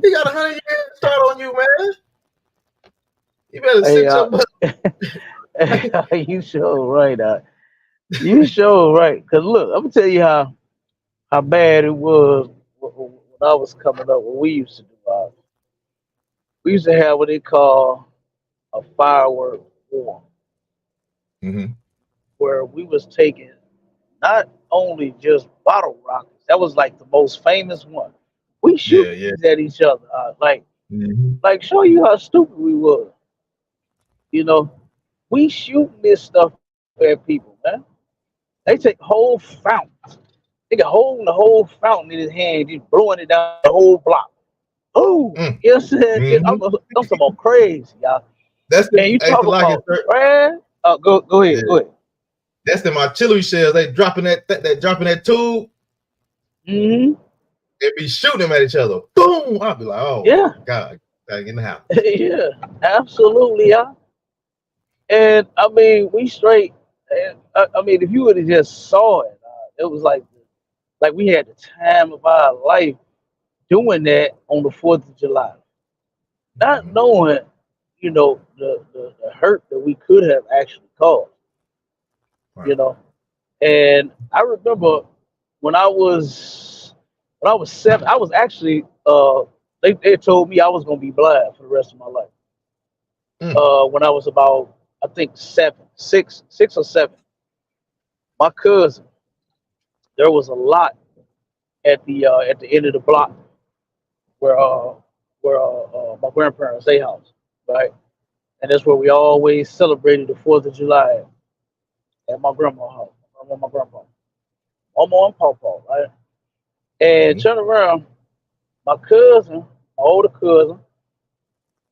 [SPEAKER 1] He got 100 years start on you, man. You better sit your butt.
[SPEAKER 3] You sure right. You sure right. Cause look, I'm gonna tell you how bad it was when I was coming up. What we used to do, we used to have what they call a firework war, where we was taking not only just bottle rockets. That was like the most famous one. We shoot at each other, like show you how stupid we were. You know, we shooting this stuff at people, man. They take whole fountains. They got holding the whole fountain in his hand, just blowing it down the whole block. Oh, you know what I'm saying? I'm talking about crazy, y'all. And you talk about Brad. Go ahead, go ahead.
[SPEAKER 1] That's the artillery shells. They dropping that tube. They be shooting them at each other. Boom! I'll be like, oh
[SPEAKER 3] yeah,
[SPEAKER 1] God, gotta get in the house.
[SPEAKER 3] Yeah, absolutely, yeah. And I mean, we straight. And I mean, if you would have just saw it, it was like we had the time of our life doing that on the 4th of July, not knowing, you know, the hurt that we could have actually caused. Right. You know, and I remember when I was 7, I was actually they told me I was gonna be blind for the rest of my life. When I was about, I think 6 or 7, my cousin, there was a lot at the end of the block where my grandparents' they house, right, and that's where we always celebrated the 4th of July at my grandma's house, my grandpa, mama and papa, right, and turn around, my cousin, my older cousin,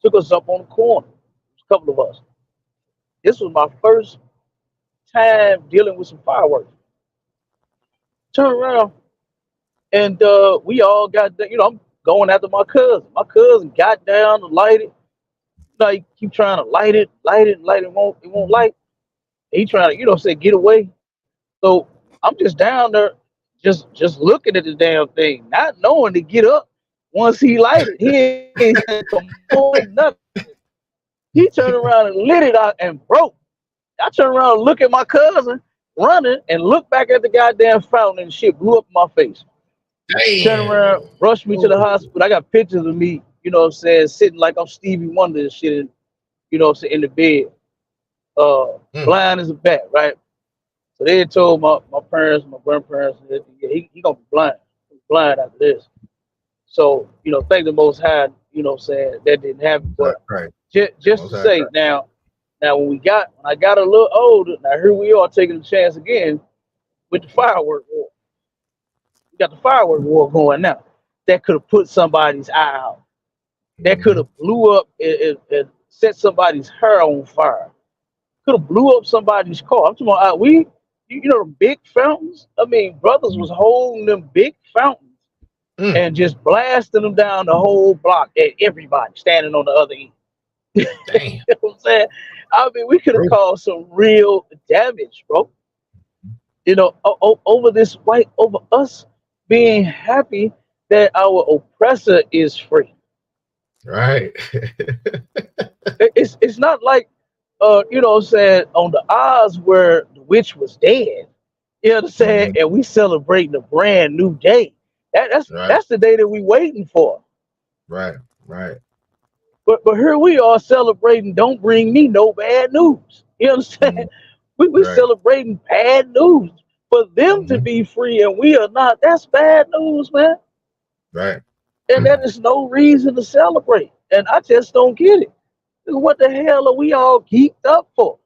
[SPEAKER 3] took us up on the corner, a couple of us. This was my first time dealing with some fireworks. Turn around, and we all got, you know, I'm going after my cousin. My cousin got down to light it. You know, he keep trying to light it, it won't light. He trying to, you know, say get away. So I'm just down there, just looking at the damn thing, not knowing to get up once he lighted. He ain't said come on, nothing. He turned around and lit it out and broke. I turned around and look at my cousin. running and looked back at the goddamn fountain and shit blew up in my face. Turned around,
[SPEAKER 1] Damn.
[SPEAKER 3] rushed me to the hospital. I got pictures of me, you know what I'm saying, sitting like I'm Stevie Wonder and shit, you know what I'm saying, in the bed, blind as a bat, right? So they had told my parents, my grandparents, that yeah, he gonna be blind after this. So, you know, thank the Most High, you know what I'm saying, that didn't happen. But
[SPEAKER 1] Right.
[SPEAKER 3] just to say, now when I got a little older, now here we are taking a chance again with the firework war. We got the firework war going now. That could have put somebody's eye out. That could have blew up and set somebody's hair on fire. Could have blew up somebody's car. I'm talking about you know, the big fountains. I mean, brothers was holding them big fountains and just blasting them down the whole block at everybody standing on the other end.
[SPEAKER 1] Damn.
[SPEAKER 3] You know what I'm saying? I mean, we could have caused some real damage, bro. You know, over us being happy that our oppressor is free.
[SPEAKER 1] Right.
[SPEAKER 3] It's not like you know what I'm saying, on the Oz where the witch was dead. You know what I'm saying? And we celebrating a brand new day. That's the day that we waiting for.
[SPEAKER 1] Right.
[SPEAKER 3] But here we are celebrating. Don't bring me no bad news. You understand? We celebrating bad news for them to be free and we are not. That's bad news, man.
[SPEAKER 1] Right.
[SPEAKER 3] And that is no reason to celebrate. And I just don't get it. What the hell are we all geeked up for?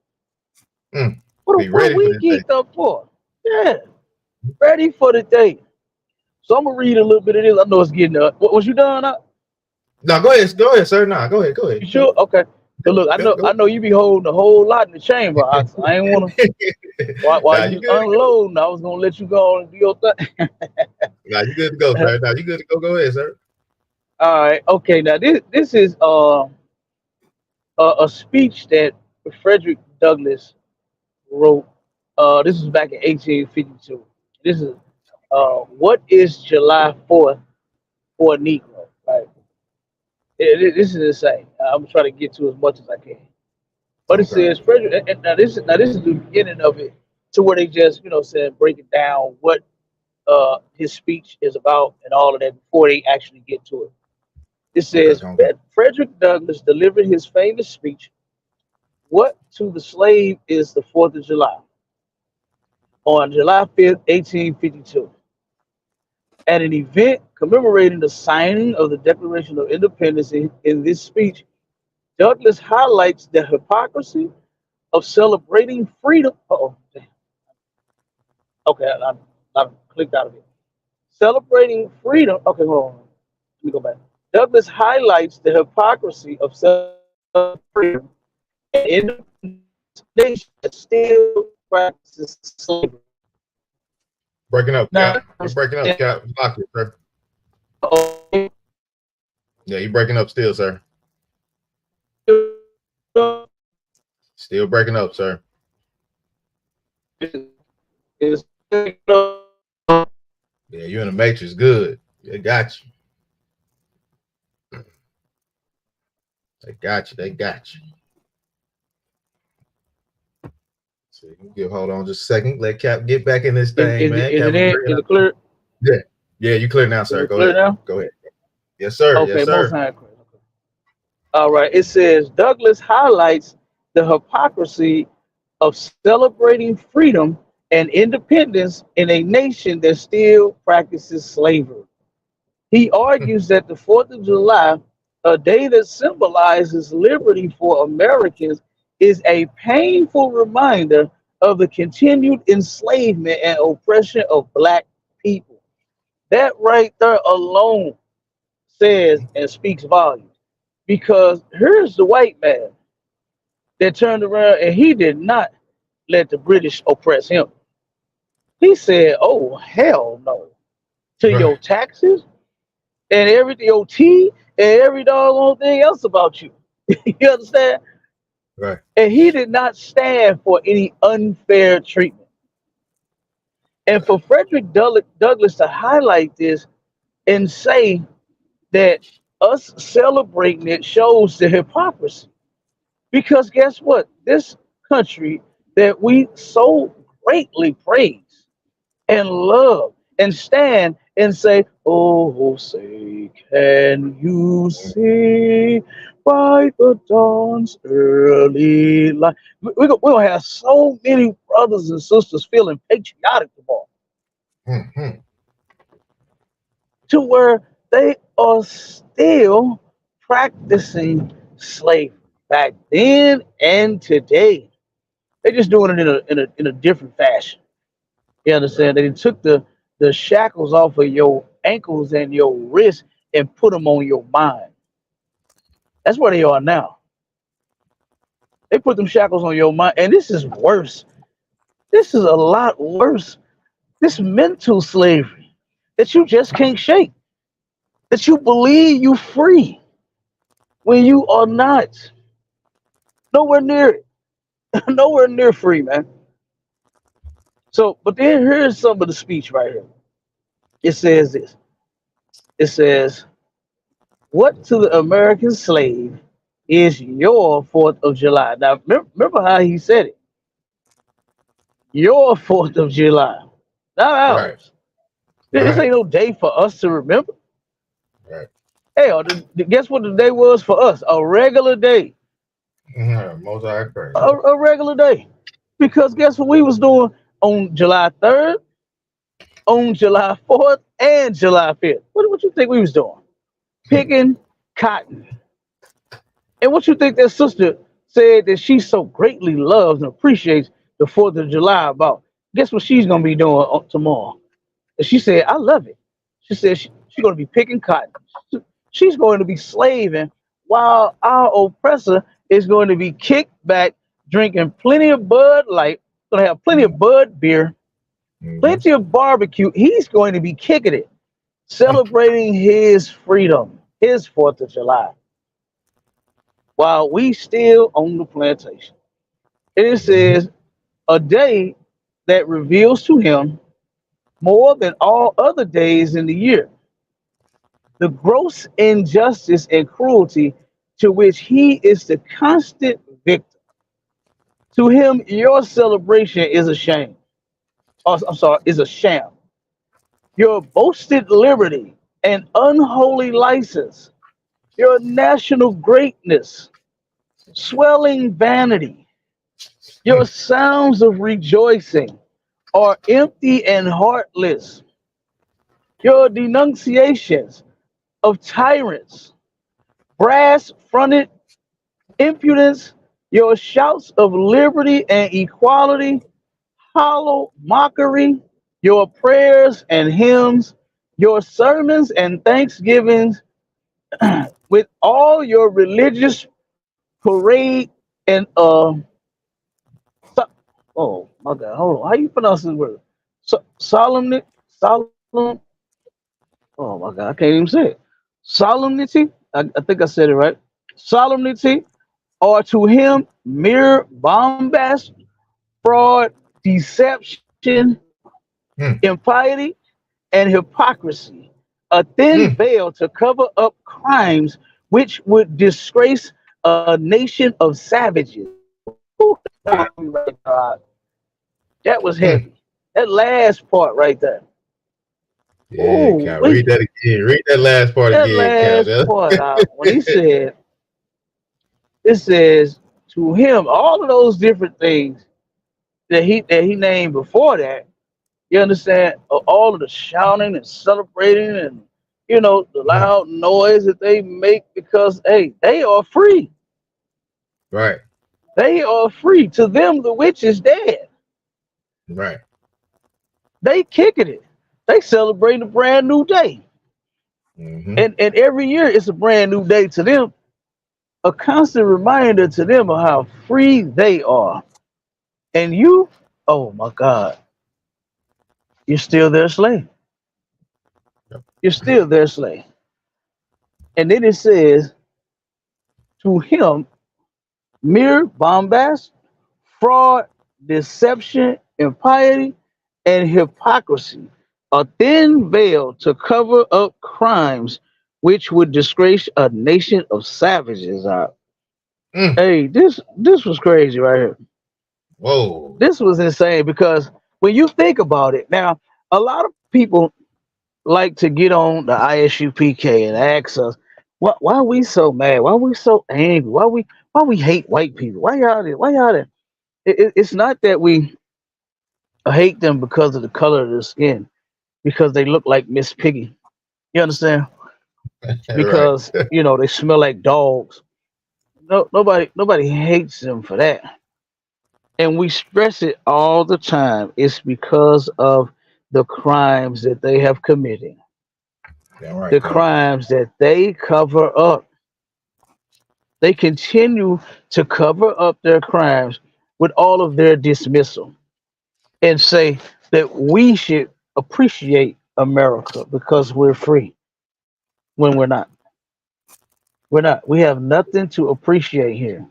[SPEAKER 3] What are we geeked up for? Yeah, ready for the day. So I'm gonna read a little bit of this. I know it's getting up. Was you done?
[SPEAKER 1] No, go ahead, sir. No, go ahead.
[SPEAKER 3] You sure? Okay. So look, I know you be holding a whole lot in the chamber. I ain't wanna. While you unloading, I was gonna let you go and do your thing.
[SPEAKER 1] Nah, you good to go, sir. Nah, you good to go. Go ahead, sir.
[SPEAKER 3] All right. Okay. Now this is a speech that Frederick Douglass wrote. This was back in 1852. This is what is July 4th for a Negro? Right? This is insane. I'm trying to get to as much as I can. But it says Frederick, and now this is the beginning of it, to where they just, you know, said break it down what his speech is about and all of that before they actually get to it. It says that Frederick Douglass delivered his famous speech, "What to the Slave is the 4th of July," on July 5th, 1852. At an event commemorating the signing of the Declaration of Independence. In this speech, Douglass highlights the hypocrisy of celebrating freedom. Okay, I clicked out of it. Celebrating freedom. Okay, hold on. Let me go back. Douglass highlights the hypocrisy of celebrating freedom in the nation that still practices slavery.
[SPEAKER 1] Breaking up, Cap. You're breaking up, Cap. Lock it, sir. Yeah, you're breaking up still, sir. Still breaking up, sir. Yeah, you're in the matrix. Good. They got you. They got you. So hold on just a second. Let Cap get back in this thing, man.
[SPEAKER 3] Is it clear?
[SPEAKER 1] Yeah, you clear now, sir. Go ahead.
[SPEAKER 3] Now?
[SPEAKER 1] Go ahead. Yes, sir.
[SPEAKER 3] Okay,
[SPEAKER 1] yes, sir.
[SPEAKER 3] Okay. All right. It says Douglass highlights the hypocrisy of celebrating freedom and independence in a nation that still practices slavery. He argues that the 4th of July, a day that symbolizes liberty for Americans, is a painful reminder of the continued enslavement and oppression of Black people. That right there alone says and speaks volumes. Because here's the white man that turned around and he did not let the British oppress him. He said, "Oh, hell no," to your taxes and everything, your tea and every doggone thing else about you. You understand?
[SPEAKER 1] Right.
[SPEAKER 3] And he did not stand for any unfair treatment. And for Frederick Douglass to highlight this and say that us celebrating it shows the hypocrisy. Because guess what? This country that we so greatly praise and love and stand and say, oh, say, can you see by the dawn's early light? We're going to have so many brothers and sisters feeling patriotic tomorrow
[SPEAKER 1] Mm-hmm.
[SPEAKER 3] to where they are still practicing slavery back then and today. They're just doing it in a different fashion. You
[SPEAKER 1] Right.
[SPEAKER 3] understand? They took the shackles off of your ankles and your wrists and put them on your mind. That's where they are now. They put them shackles on your mind, and this is worse. This is a lot worse. This mental slavery that you just can't shake. That you believe you free when you are not. Nowhere near it. Nowhere near free, man. So, but then here's some of the speech right here. It says this. It says, what to the American slave is your 4th of July? Now, remember how he said it. Your 4th of July, not
[SPEAKER 1] Right.
[SPEAKER 3] ours. This
[SPEAKER 1] Right.
[SPEAKER 3] ain't no day for us to remember.
[SPEAKER 1] Right.
[SPEAKER 3] Hell, guess what the day was for us? A regular day.
[SPEAKER 1] Mm-hmm. Most I pray.
[SPEAKER 3] A regular day. Because guess what we was doing on July 3rd, on July 4th, and July 5th? What you think we was doing? Picking cotton. And what you think that sister said that she so greatly loves and appreciates the 4th of July about? Guess what she's going to be doing tomorrow? And she said, I love it. She said she's going to be picking cotton. She's going to be slaving while our oppressor is going to be kicked back, drinking plenty of Bud Light, going to have plenty of Bud beer,
[SPEAKER 1] Mm-hmm.
[SPEAKER 3] plenty of barbecue. He's going to be kicking it, celebrating his freedom, his 4th of July, while we still on the plantation. And it
[SPEAKER 1] Mm-hmm.
[SPEAKER 3] says, a day that reveals to him more than all other days in the year the gross injustice and cruelty to which he is the constant victim. To him, your celebration is a shame. Oh, I'm sorry, is a sham. Your boasted liberty and unholy license, your national greatness, swelling vanity, your sounds of rejoicing are empty and heartless. Your denunciations of tyrants, brass fronted impudence, your shouts of liberty and equality, hollow mockery, your prayers and hymns, your sermons and thanksgivings, with all your religious parade and so- oh my God, hold on, how you pronounce this word? Solemn. Oh my God, I can't even say it. Solemnity. I think I said it right. Solemnity, or to him mere bombast, fraud, deception,
[SPEAKER 1] Mm-hmm.
[SPEAKER 3] impiety, and hypocrisy, a thin veil to cover up crimes which would disgrace a nation of savages. Ooh, that was
[SPEAKER 1] Right.
[SPEAKER 3] heavy right there. That was
[SPEAKER 1] Mm.
[SPEAKER 3] heavy. That last part right there.
[SPEAKER 1] Yeah,
[SPEAKER 3] Ooh,
[SPEAKER 1] Cal. Read
[SPEAKER 3] wait.
[SPEAKER 1] that again. Read that last part
[SPEAKER 3] That
[SPEAKER 1] again, Cal.
[SPEAKER 3] last part when he said, it says to him, all of those different things that he named before that. You understand? All of the shouting and celebrating and the
[SPEAKER 1] Mhm.
[SPEAKER 3] loud noise that they make because hey, they are free.
[SPEAKER 1] Right.
[SPEAKER 3] They are free. To them, the witch is dead.
[SPEAKER 1] Right.
[SPEAKER 3] They kicking it. They celebrate a brand new day.
[SPEAKER 1] Mm-hmm.
[SPEAKER 3] And every year it's a brand new day to them, a constant reminder to them of how free they are. And you, oh my God, you're still their slave.
[SPEAKER 1] Yep.
[SPEAKER 3] You're still their slave. And then it says, to him, mere bombast, fraud, deception, impiety, and hypocrisy, a thin veil to cover up crimes which would disgrace a nation of savages.
[SPEAKER 1] Mm.
[SPEAKER 3] Hey, this was crazy right here.
[SPEAKER 1] Whoa.
[SPEAKER 3] This was insane because when you think about it, now a lot of people like to get on the ISUPK and ask us, why are we so mad? Why are we so angry? Why we hate white people? Why y'all there? Why y'all there? It's not that we hate them because of the color of their skin, because they look like Miss Piggy. You understand?
[SPEAKER 1] Right.
[SPEAKER 3] Because they smell like dogs. No, nobody hates them for that. And we stress it all the time. It's because of the crimes that they have committed,
[SPEAKER 1] Yeah, right
[SPEAKER 3] the
[SPEAKER 1] there.
[SPEAKER 3] crimes that they cover up. They continue to cover up their crimes with all of their dismissal and say that we should appreciate America because we're free when we're not. We're not. We have nothing to appreciate here.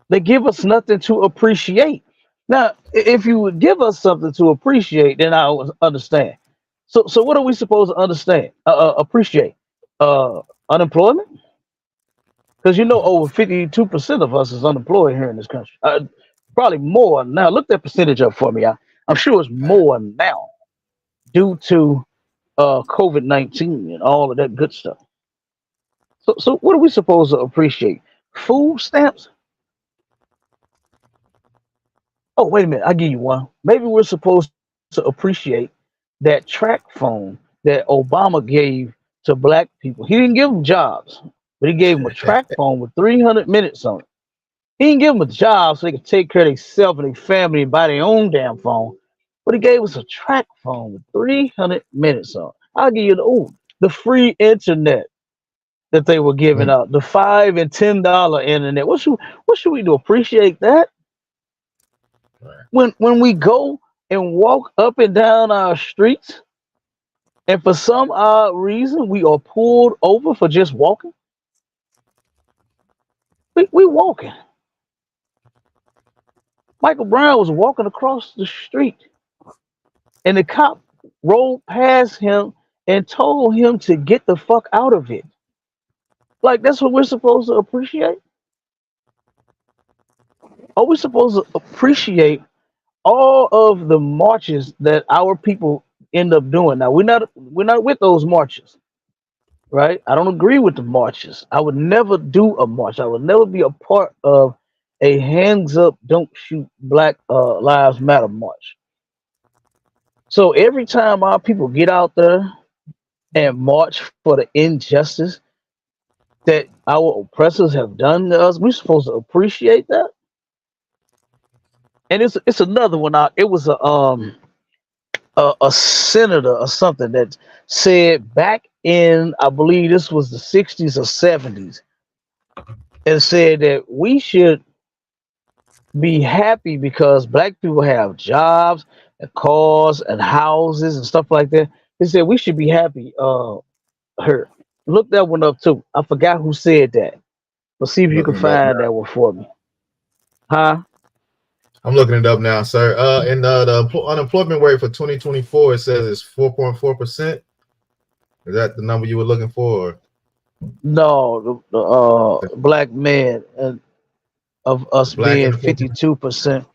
[SPEAKER 3] They give us nothing to appreciate. Now, if you would give us something to appreciate, then I would understand. So what are we supposed to understand? Appreciate? Unemployment? Because over 52% of us is unemployed here in this country. Probably more now. Look that percentage up for me. I'm sure it's more now due to COVID-19 and all of that good stuff. So what are we supposed to appreciate? Food stamps? Oh, wait a minute. I'll give you one. Maybe we're supposed to appreciate that track phone that Obama gave to black people. He didn't give them jobs, but he gave them a track phone with 300 minutes on it. He didn't give them a job so they could take care of themselves and their family and buy their own damn phone. But he gave us a track phone with 300 minutes on it. I'll give you the free internet that they were giving out, the $5 and $10 internet. What should we do? Appreciate that?
[SPEAKER 1] Right.
[SPEAKER 3] When we go and walk up and down our streets, and for some odd reason we are pulled over for just walking, we walking. Michael Brown was walking across the street, and the cop rolled past him and told him to get the fuck out of it. Like that's what we're supposed to appreciate. Are we supposed to appreciate all of the marches that our people end up doing? Now we're not with those marches, right? I don't agree with the marches. I would never do a march. I would never be a part of a hands up, don't shoot Black Lives Matter march. So every time our people get out there and march for the injustice that our oppressors have done to us, we're supposed to appreciate that. And it's another one out. It was a senator or something that said back in, I believe this was the 60s or 70s, and said that we should be happy because black people have jobs and cars and houses and stuff like that. They said we should be happy. Her look that one up too. I forgot who said that, but see if you can
[SPEAKER 1] Looking it up
[SPEAKER 3] find
[SPEAKER 1] now.
[SPEAKER 3] that one for me. Huh?
[SPEAKER 1] I'm looking it up now, sir. And the unemployment rate for 2024, it says it's 4.4%. Is that the number you were looking for?
[SPEAKER 3] No, the black men and of us
[SPEAKER 1] Black
[SPEAKER 3] being
[SPEAKER 1] unemployment?
[SPEAKER 3] 52%.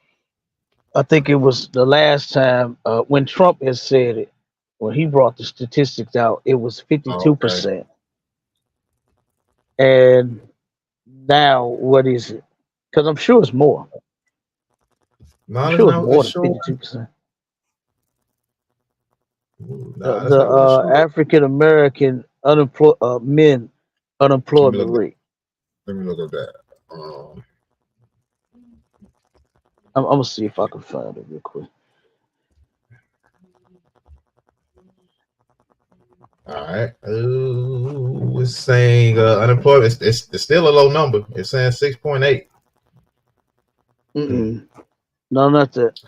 [SPEAKER 3] I think it was the last time when Trump has said it, when he brought the statistics out, it was
[SPEAKER 1] Oh, okay.
[SPEAKER 3] 52%. And now what is it? Because I'm sure it's more. I'm
[SPEAKER 1] No, that's
[SPEAKER 3] sure it's
[SPEAKER 1] not what
[SPEAKER 3] more
[SPEAKER 1] it's
[SPEAKER 3] than
[SPEAKER 1] showing.
[SPEAKER 3] 52%. The,
[SPEAKER 1] Nah, that's
[SPEAKER 3] the
[SPEAKER 1] not what it's showing.
[SPEAKER 3] African American unemployed men
[SPEAKER 1] Let me
[SPEAKER 3] unemployment
[SPEAKER 1] look.
[SPEAKER 3] rate.
[SPEAKER 1] Let me look at that. Um,
[SPEAKER 3] I'm gonna see if I can find it real quick.
[SPEAKER 1] all right. It's saying unemployment. It's still a low number. It's saying 6.8.
[SPEAKER 3] Mm-mm. No, not that.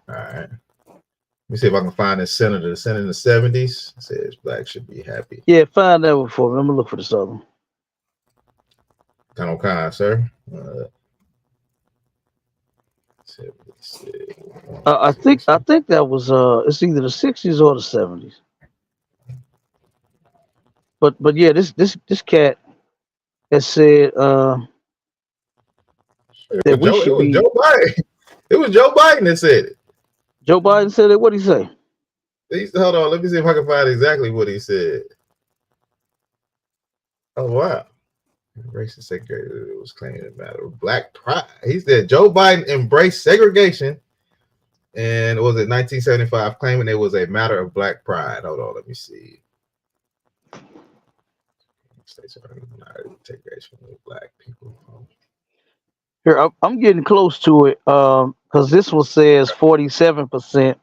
[SPEAKER 1] All right. Let me see if I can find this senator. The senator in the 70s says black should be happy.
[SPEAKER 3] Yeah, find that one for me. I'm gonna look for this other one.
[SPEAKER 1] Kind of kind, sir. 76.
[SPEAKER 3] I think that was it's either the 60s or the 70s. But yeah, this cat has said that we should be.
[SPEAKER 1] Joe Biden. It was Joe Biden that said it.
[SPEAKER 3] Joe Biden said it. What did he say?
[SPEAKER 1] Hold on. Let me see if I can find exactly what he said. Oh wow. Racist segregation was claiming a matter of black pride. He said Joe Biden embraced segregation, and was it 1975, claiming it was a matter of black pride. Hold on, let me see. States are integration with black people.
[SPEAKER 3] Here, I'm getting close to it. Because this one says 47%.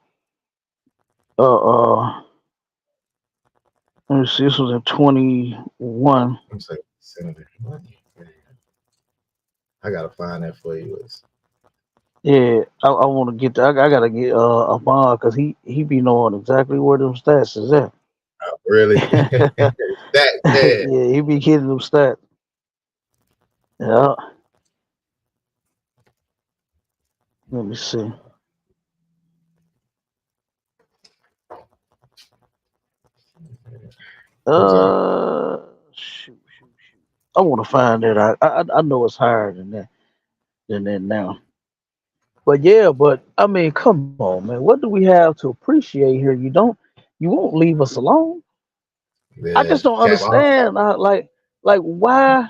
[SPEAKER 3] Let me see. This was in 21.
[SPEAKER 1] I'm saying Senator. What? I gotta find that for you.
[SPEAKER 3] Yeah, I want to get that. I gotta get a bond because he be knowing exactly where them stats is at.
[SPEAKER 1] Oh, really? That bad.
[SPEAKER 3] Yeah, he be getting them stats. Yeah. Let me see. Shoot. I want to find that. I know it's higher than that now. But yeah, but I mean, come on, man. What do we have to appreciate here? You won't leave us alone. I
[SPEAKER 1] Yeah,
[SPEAKER 3] just don't
[SPEAKER 1] Cap.
[SPEAKER 3] understand. Like why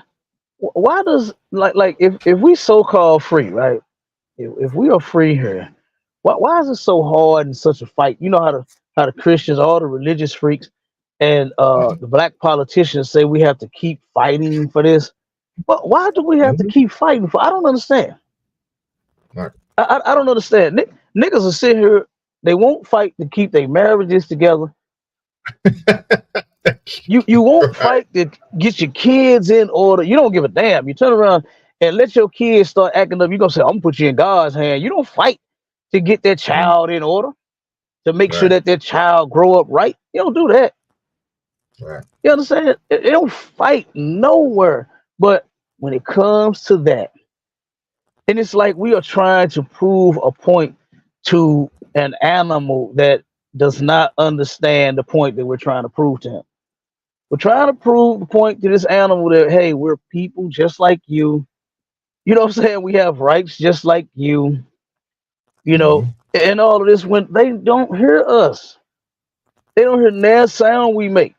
[SPEAKER 3] does like if we so called free, right? If we are free here, why is it so hard and such a fight? You know how the Christians, all the religious freaks, and the black politicians say we have to keep fighting for this. But why do we have to keep fighting for? I don't understand.
[SPEAKER 1] Right.
[SPEAKER 3] I don't understand. Niggas will sit here. They won't fight to keep their marriages together. You won't
[SPEAKER 1] Right.
[SPEAKER 3] fight to get your kids in order. You don't give a damn. You turn around and let your kids start acting up. You're gonna say, I'm gonna put you in God's hand. You don't fight to get that child in order, to make sure
[SPEAKER 1] Right.
[SPEAKER 3] that child grow up right. You don't do that.
[SPEAKER 1] Right.
[SPEAKER 3] You understand? They don't fight nowhere. But when it comes to that, and it's like we are trying to prove a point to an animal that does not understand the point that we're trying to prove to him. We're trying to prove the point to this animal that, hey, we're people just like you. You know what I'm saying? We have rights just like you know, and all of this when they don't hear us. They don't hear that sound we make.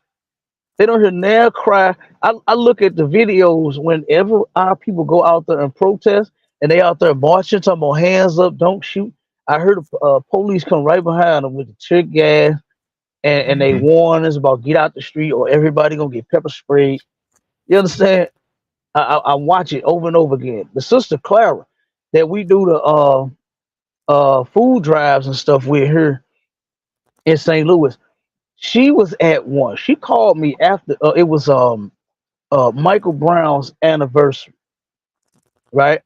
[SPEAKER 3] They don't hear nair cry. I look at the videos whenever our people go out there and protest and they out there marching, talking about hands up, don't shoot. I heard the police come right behind them with the tear gas and they warn us about get out the street or everybody gonna get pepper sprayed. You understand? I watch it over and over again. The sister Clara that we do the food drives and stuff with her in St. Louis. She was at one. She called me after it was Michael Brown's anniversary, right?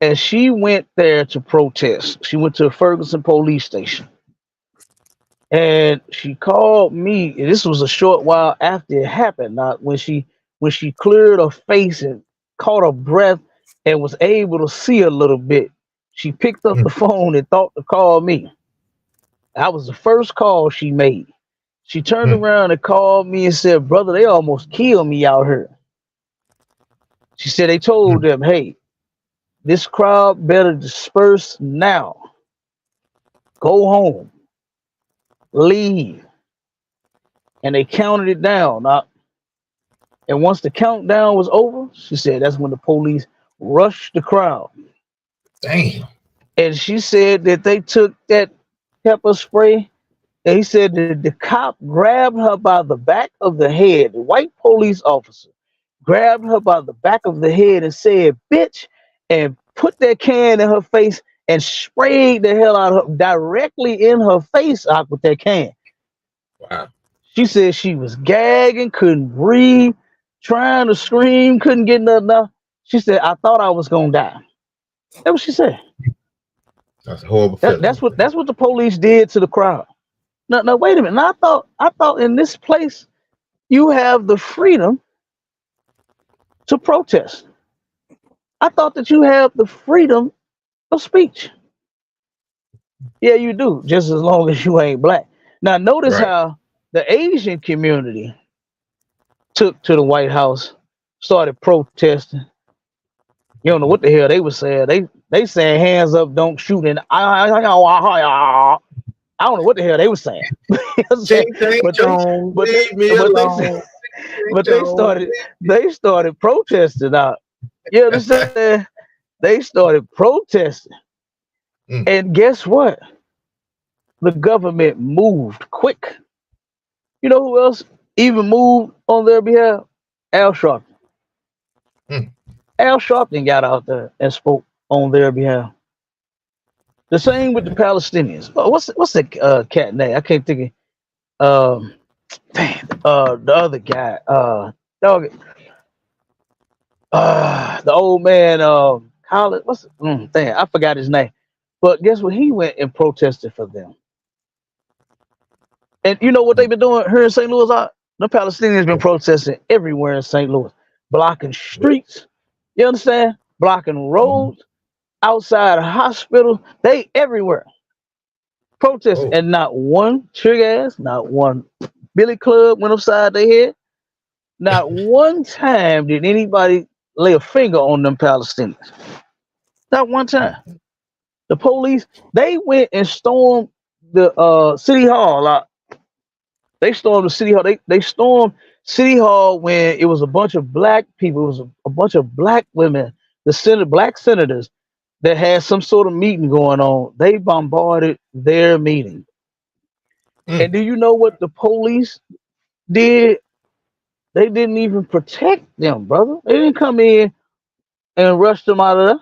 [SPEAKER 3] And she went there to protest. She went to Ferguson police station. And she called me. And this was a short while after it happened. Not when she cleared her face and caught her breath and was able to see a little bit. She picked up the phone and thought to call me. That was the first call she made. She turned around and called me and said, "Brother, they almost killed me out here." She said they told them, "Hey, this crowd better disperse now. Go home. Leave." And they counted it down. And once the countdown was over, she said that's when the police rushed the crowd.
[SPEAKER 1] Damn.
[SPEAKER 3] And she said that they took that pepper spray. And he said that the cop grabbed her by the back of the head, the white police officer grabbed her by the back of the head and said, "Bitch," and put that can in her face and sprayed the hell out of her directly in her face out with that can.
[SPEAKER 1] Wow.
[SPEAKER 3] She said she was gagging, couldn't breathe, trying to scream, couldn't get nothing out. She said, "I thought I was gonna die." That's what she said.
[SPEAKER 1] That's a horrible feeling.
[SPEAKER 3] That's what the police did to the crowd. Now wait a minute. Now, I thought in this place you have the freedom to protest. I thought that you have the freedom of speech. Yeah, you do, just as long as you ain't black. Now notice
[SPEAKER 1] Right.
[SPEAKER 3] how the Asian community took to the White House, started protesting. You don't know what the hell they were saying. They saying hands up, don't shoot, and I don't know what the hell they were saying. You know what I'm saying?
[SPEAKER 1] Ting, ting,
[SPEAKER 3] But they
[SPEAKER 1] tong,
[SPEAKER 3] but they
[SPEAKER 1] leave me
[SPEAKER 3] but they said
[SPEAKER 1] alone. Ting,
[SPEAKER 3] but
[SPEAKER 1] tong.
[SPEAKER 3] they started protesting out. You understand? They started protesting.
[SPEAKER 1] Mm.
[SPEAKER 3] And guess what? The government moved quick. You know who else even moved on their behalf? Al Sharpton.
[SPEAKER 1] Mm.
[SPEAKER 3] Al Sharpton got out there and spoke on their behalf. The same with the Palestinians. What's the cat name? I can't think of. The other guy. Dog. The old man. Colin. I forgot his name. But guess what? He went and protested for them. And you know what they've been doing here in St. Louis? The Palestinians been protesting everywhere in St. Louis, blocking streets. You understand? Blocking roads outside of hospitals. They everywhere protesting,
[SPEAKER 1] Oh.
[SPEAKER 3] and not one tear gas, not one billy club went upside their head. Not one time did anybody lay a finger on them Palestinians. Not one time. The police they went and stormed the city hall. They stormed the city hall. They stormed city hall when it was a bunch of black people. It was a bunch of black women, black senators that had some sort of meeting going on. They bombarded their meeting. And do you know what the police did? They didn't even protect them, brother. They didn't come in and rush them out of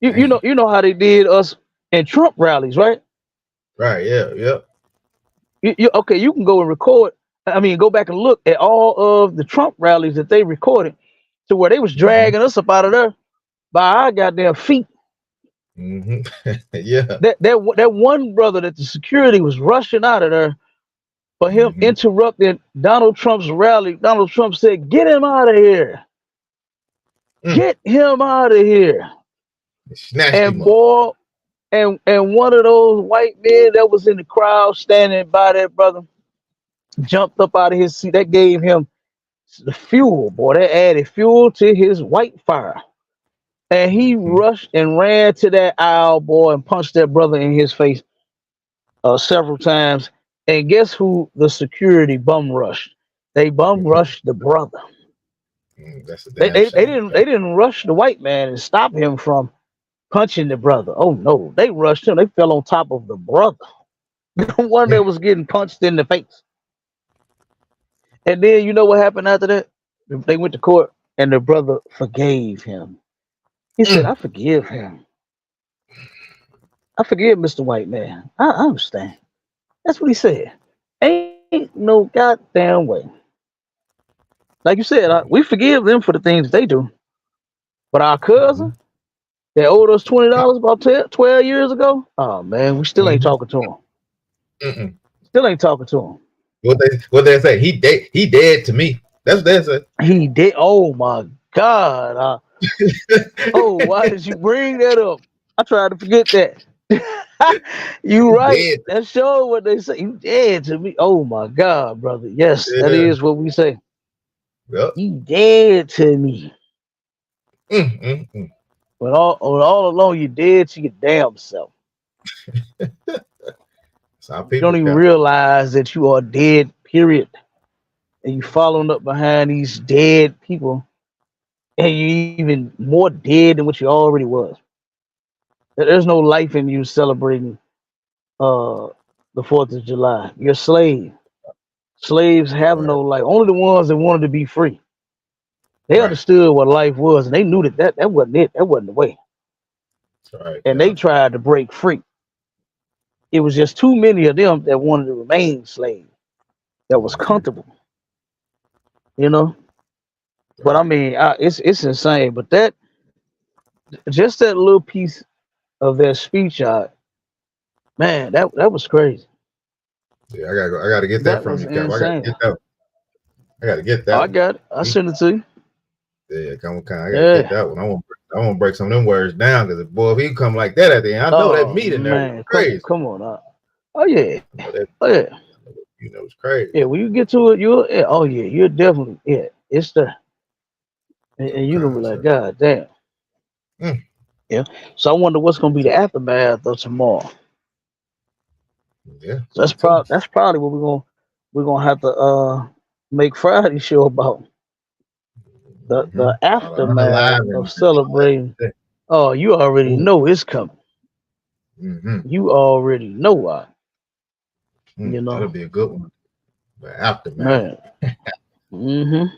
[SPEAKER 3] there. You know how they did us in Trump rallies, right?
[SPEAKER 1] Right. Yeah. Yep.
[SPEAKER 3] Okay, you can go and record. I mean, go back and look at all of the Trump rallies that they recorded, to where they was dragging us up out of there by our goddamn feet.
[SPEAKER 1] Mm-hmm. Yeah.
[SPEAKER 3] That one brother that the security was rushing out of there for him interrupting Donald Trump's rally. Donald Trump said, "Get him out of here! Get him out of here!"
[SPEAKER 1] Snatched
[SPEAKER 3] And
[SPEAKER 1] him up.
[SPEAKER 3] boy, and one of those white men that was in the crowd standing by that brother jumped up out of his seat. That gave him the fuel, boy. That added fuel to his white fire. And he rushed and ran to that aisle, boy, and punched that brother in his face several times. And guess who the security bum rushed? They bum rushed the brother.
[SPEAKER 1] That's a
[SPEAKER 3] They,
[SPEAKER 1] damn
[SPEAKER 3] they they
[SPEAKER 1] shame.
[SPEAKER 3] didn't they didn't rush the white man and stop him from punching the brother. Oh no, they rushed him. They fell on top of the brother, the one that was getting punched in the face. And then you know what happened after that? They went to court, and the brother forgave him. He said, "I forgive him. I forgive Mr. White Man. I understand." That's what he said. Ain't no goddamn way. Like you said, we forgive them for the things they do. But our cousin that owed us $20 about 12 years ago, oh man, we still ain't talking to him. Still ain't talking to him.
[SPEAKER 1] What they say? He dead to me. That's what they say.
[SPEAKER 3] He did. Oh my God. Oh, why did you bring that up? I tried to forget that. You right.
[SPEAKER 1] Dead.
[SPEAKER 3] That's sure what they say. You dead to me. Oh my God, brother. Yes, that
[SPEAKER 1] Yeah.
[SPEAKER 3] is what we say.
[SPEAKER 1] Yep.
[SPEAKER 3] You dead to me. But all along, you dead to your damn self. You don't even realize that you are dead, period. And you following up behind these dead people, and you even more dead than what you already was. There's no life in you celebrating uh the 4th of July. You're a slave. Slaves have no life. Only the ones that wanted to be free. They understood what life was, and they knew that wasn't it. That wasn't the way. And they tried to break free. It was just too many of them that wanted to remain slaves. That was comfortable, you know. But I mean, it's insane. But that just that little piece of their speech, man, that was crazy.
[SPEAKER 1] Yeah, I gotta get that from
[SPEAKER 3] was
[SPEAKER 1] you, Cap.
[SPEAKER 3] insane.
[SPEAKER 1] I gotta get that.
[SPEAKER 3] I got it. I send it to you.
[SPEAKER 1] Yeah, come on, I gotta get that one. I want to break some of them words down, because boy, if he come like that at the end, I know that meat in there is crazy.
[SPEAKER 3] Come on. Oh yeah. Oh yeah.
[SPEAKER 1] You know it's crazy.
[SPEAKER 3] Yeah, when you get to it, you're definitely it's the and you're gonna be like, God damn. Yeah. So I wonder what's gonna be the aftermath of tomorrow.
[SPEAKER 1] Yeah.
[SPEAKER 3] So that's probably what we're gonna have to make Friday show about. The
[SPEAKER 1] All the
[SPEAKER 3] aftermath of
[SPEAKER 1] unalive
[SPEAKER 3] celebrating.
[SPEAKER 1] and
[SPEAKER 3] Oh, you already know it's coming.
[SPEAKER 1] mm-hmm.
[SPEAKER 3] You already know why.
[SPEAKER 1] That'll be a good one. The aftermath.
[SPEAKER 3] Man.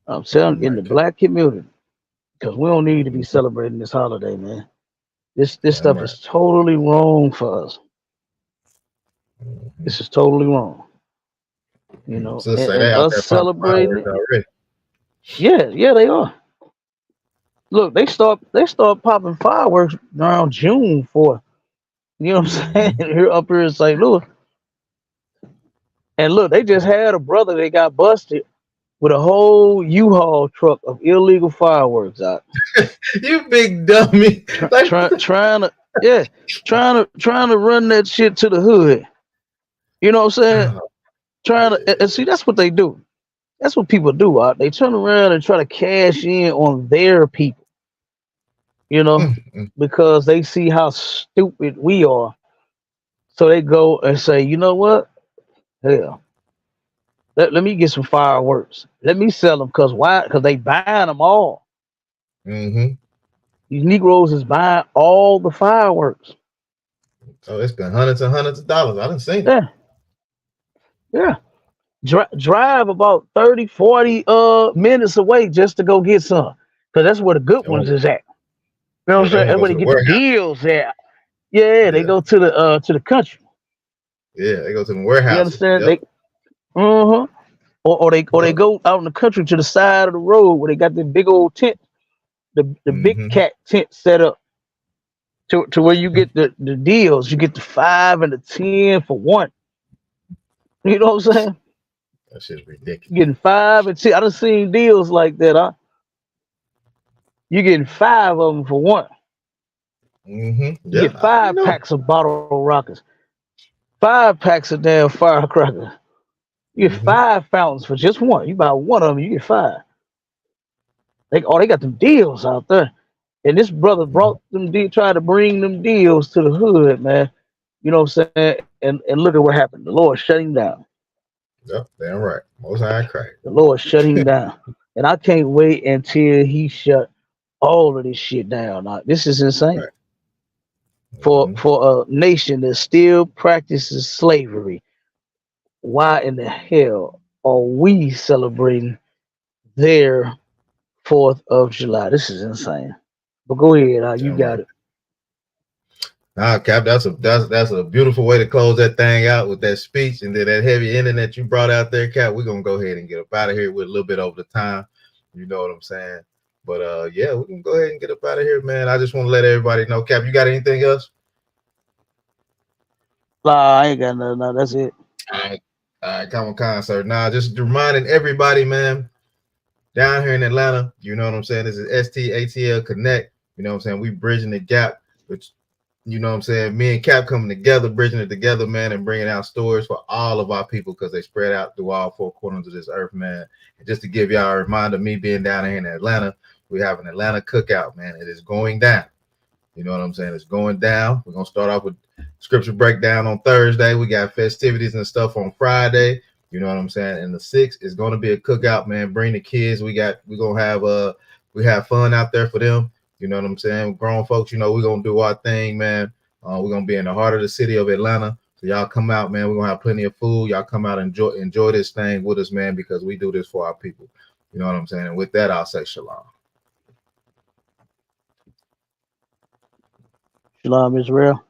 [SPEAKER 3] I'm telling you, in the black community, because we don't need to be celebrating this holiday, man. This stuff is totally wrong for us. This is totally wrong.
[SPEAKER 1] So say
[SPEAKER 3] and
[SPEAKER 1] they out
[SPEAKER 3] us
[SPEAKER 1] there
[SPEAKER 3] celebrating it.
[SPEAKER 1] already.
[SPEAKER 3] Yeah, they are. Look, they start popping fireworks around June 4th. You know what I'm saying? Here up here in St. Louis. And look, they just had a brother that got busted with a whole U-Haul truck of illegal fireworks out.
[SPEAKER 1] You big dummy.
[SPEAKER 3] Trying to run that shit to the hood. You know what I'm saying? Trying to, and see, that's what they do. That's what people do. They turn around and try to cash in on their people. Because they see how stupid we are. So they go and say, you know what? Hell, let me get some fireworks. Let me sell them. Because why? Because they buying them all. These Negroes is buying all the fireworks.
[SPEAKER 1] Oh, it's been hundreds and hundreds of dollars. I didn't see it.
[SPEAKER 3] Yeah. Drive about 30, 40 minutes away just to go get some. Because that's where the good ones is at. You know what I'm saying? That's where they get the deals at. Yeah, they go to the country.
[SPEAKER 1] Yeah, they go to the warehouse.
[SPEAKER 3] You understand? Yep. Or they go out in the country to the side of the road where they got the big old tent, the big cat tent set up to where you get the deals. You get the 5 and the 10 for one. You know what I'm saying?
[SPEAKER 1] That shit's ridiculous.
[SPEAKER 3] You're getting 5 and 10. I done seen deals like that. You're getting 5 of them for one. You get 5 packs of bottle rockets, 5 packs of damn firecrackers. You get 5 fountains for just one. You buy one of them, you get 5. They got them deals out there. And this brother brought them tried to bring them deals to the hood, man. You know what I'm saying? And look at what happened. The Lord shut him down.
[SPEAKER 1] Yep, damn right. Most High crack.
[SPEAKER 3] The Lord shut him down. And I can't wait until he shut all of this shit down. Now, this is insane. For a nation that still practices slavery, why in the hell are we celebrating their 4th of July? This is insane. But go ahead, you got it.
[SPEAKER 1] Nah, Cap, that's a beautiful way to close that thing out with that speech and then that heavy ending that you brought out there, Cap. We're gonna go ahead and get up out of here with a little bit over the time. You know what I'm saying? But yeah, we can go ahead and get up out of here, man. I just want to let everybody know, Cap, you got anything else?
[SPEAKER 3] Nah, I ain't got nothing. No, that's it.
[SPEAKER 1] All right, come on, sir. Nah, just reminding everybody, man, down here in Atlanta, you know what I'm saying? This is STATL Connect. You know what I'm saying? We bridging the gap, which, you know what I'm saying? Me and Cap coming together, bridging it together, man, and bringing out stories for all of our people because they spread out through all 4 corners of this earth, man. And just to give y'all a reminder, me being down here in Atlanta, we have an Atlanta cookout, man. It is going down. You know what I'm saying? It's going down. We're going to start off with scripture breakdown on Thursday. We got festivities and stuff on Friday. You know what I'm saying? And the 6th is going to be a cookout, man. Bring the kids. We're going to have fun out there for them. You know what I'm saying? Grown folks, you know, we're going to do our thing, man. We're going to be in the heart of the city of Atlanta. So y'all come out, man. We're going to have plenty of food. Y'all come out and enjoy this thing with us, man, because we do this for our people. You know what I'm saying? And with that, I'll say shalom.
[SPEAKER 3] Shalom, Israel.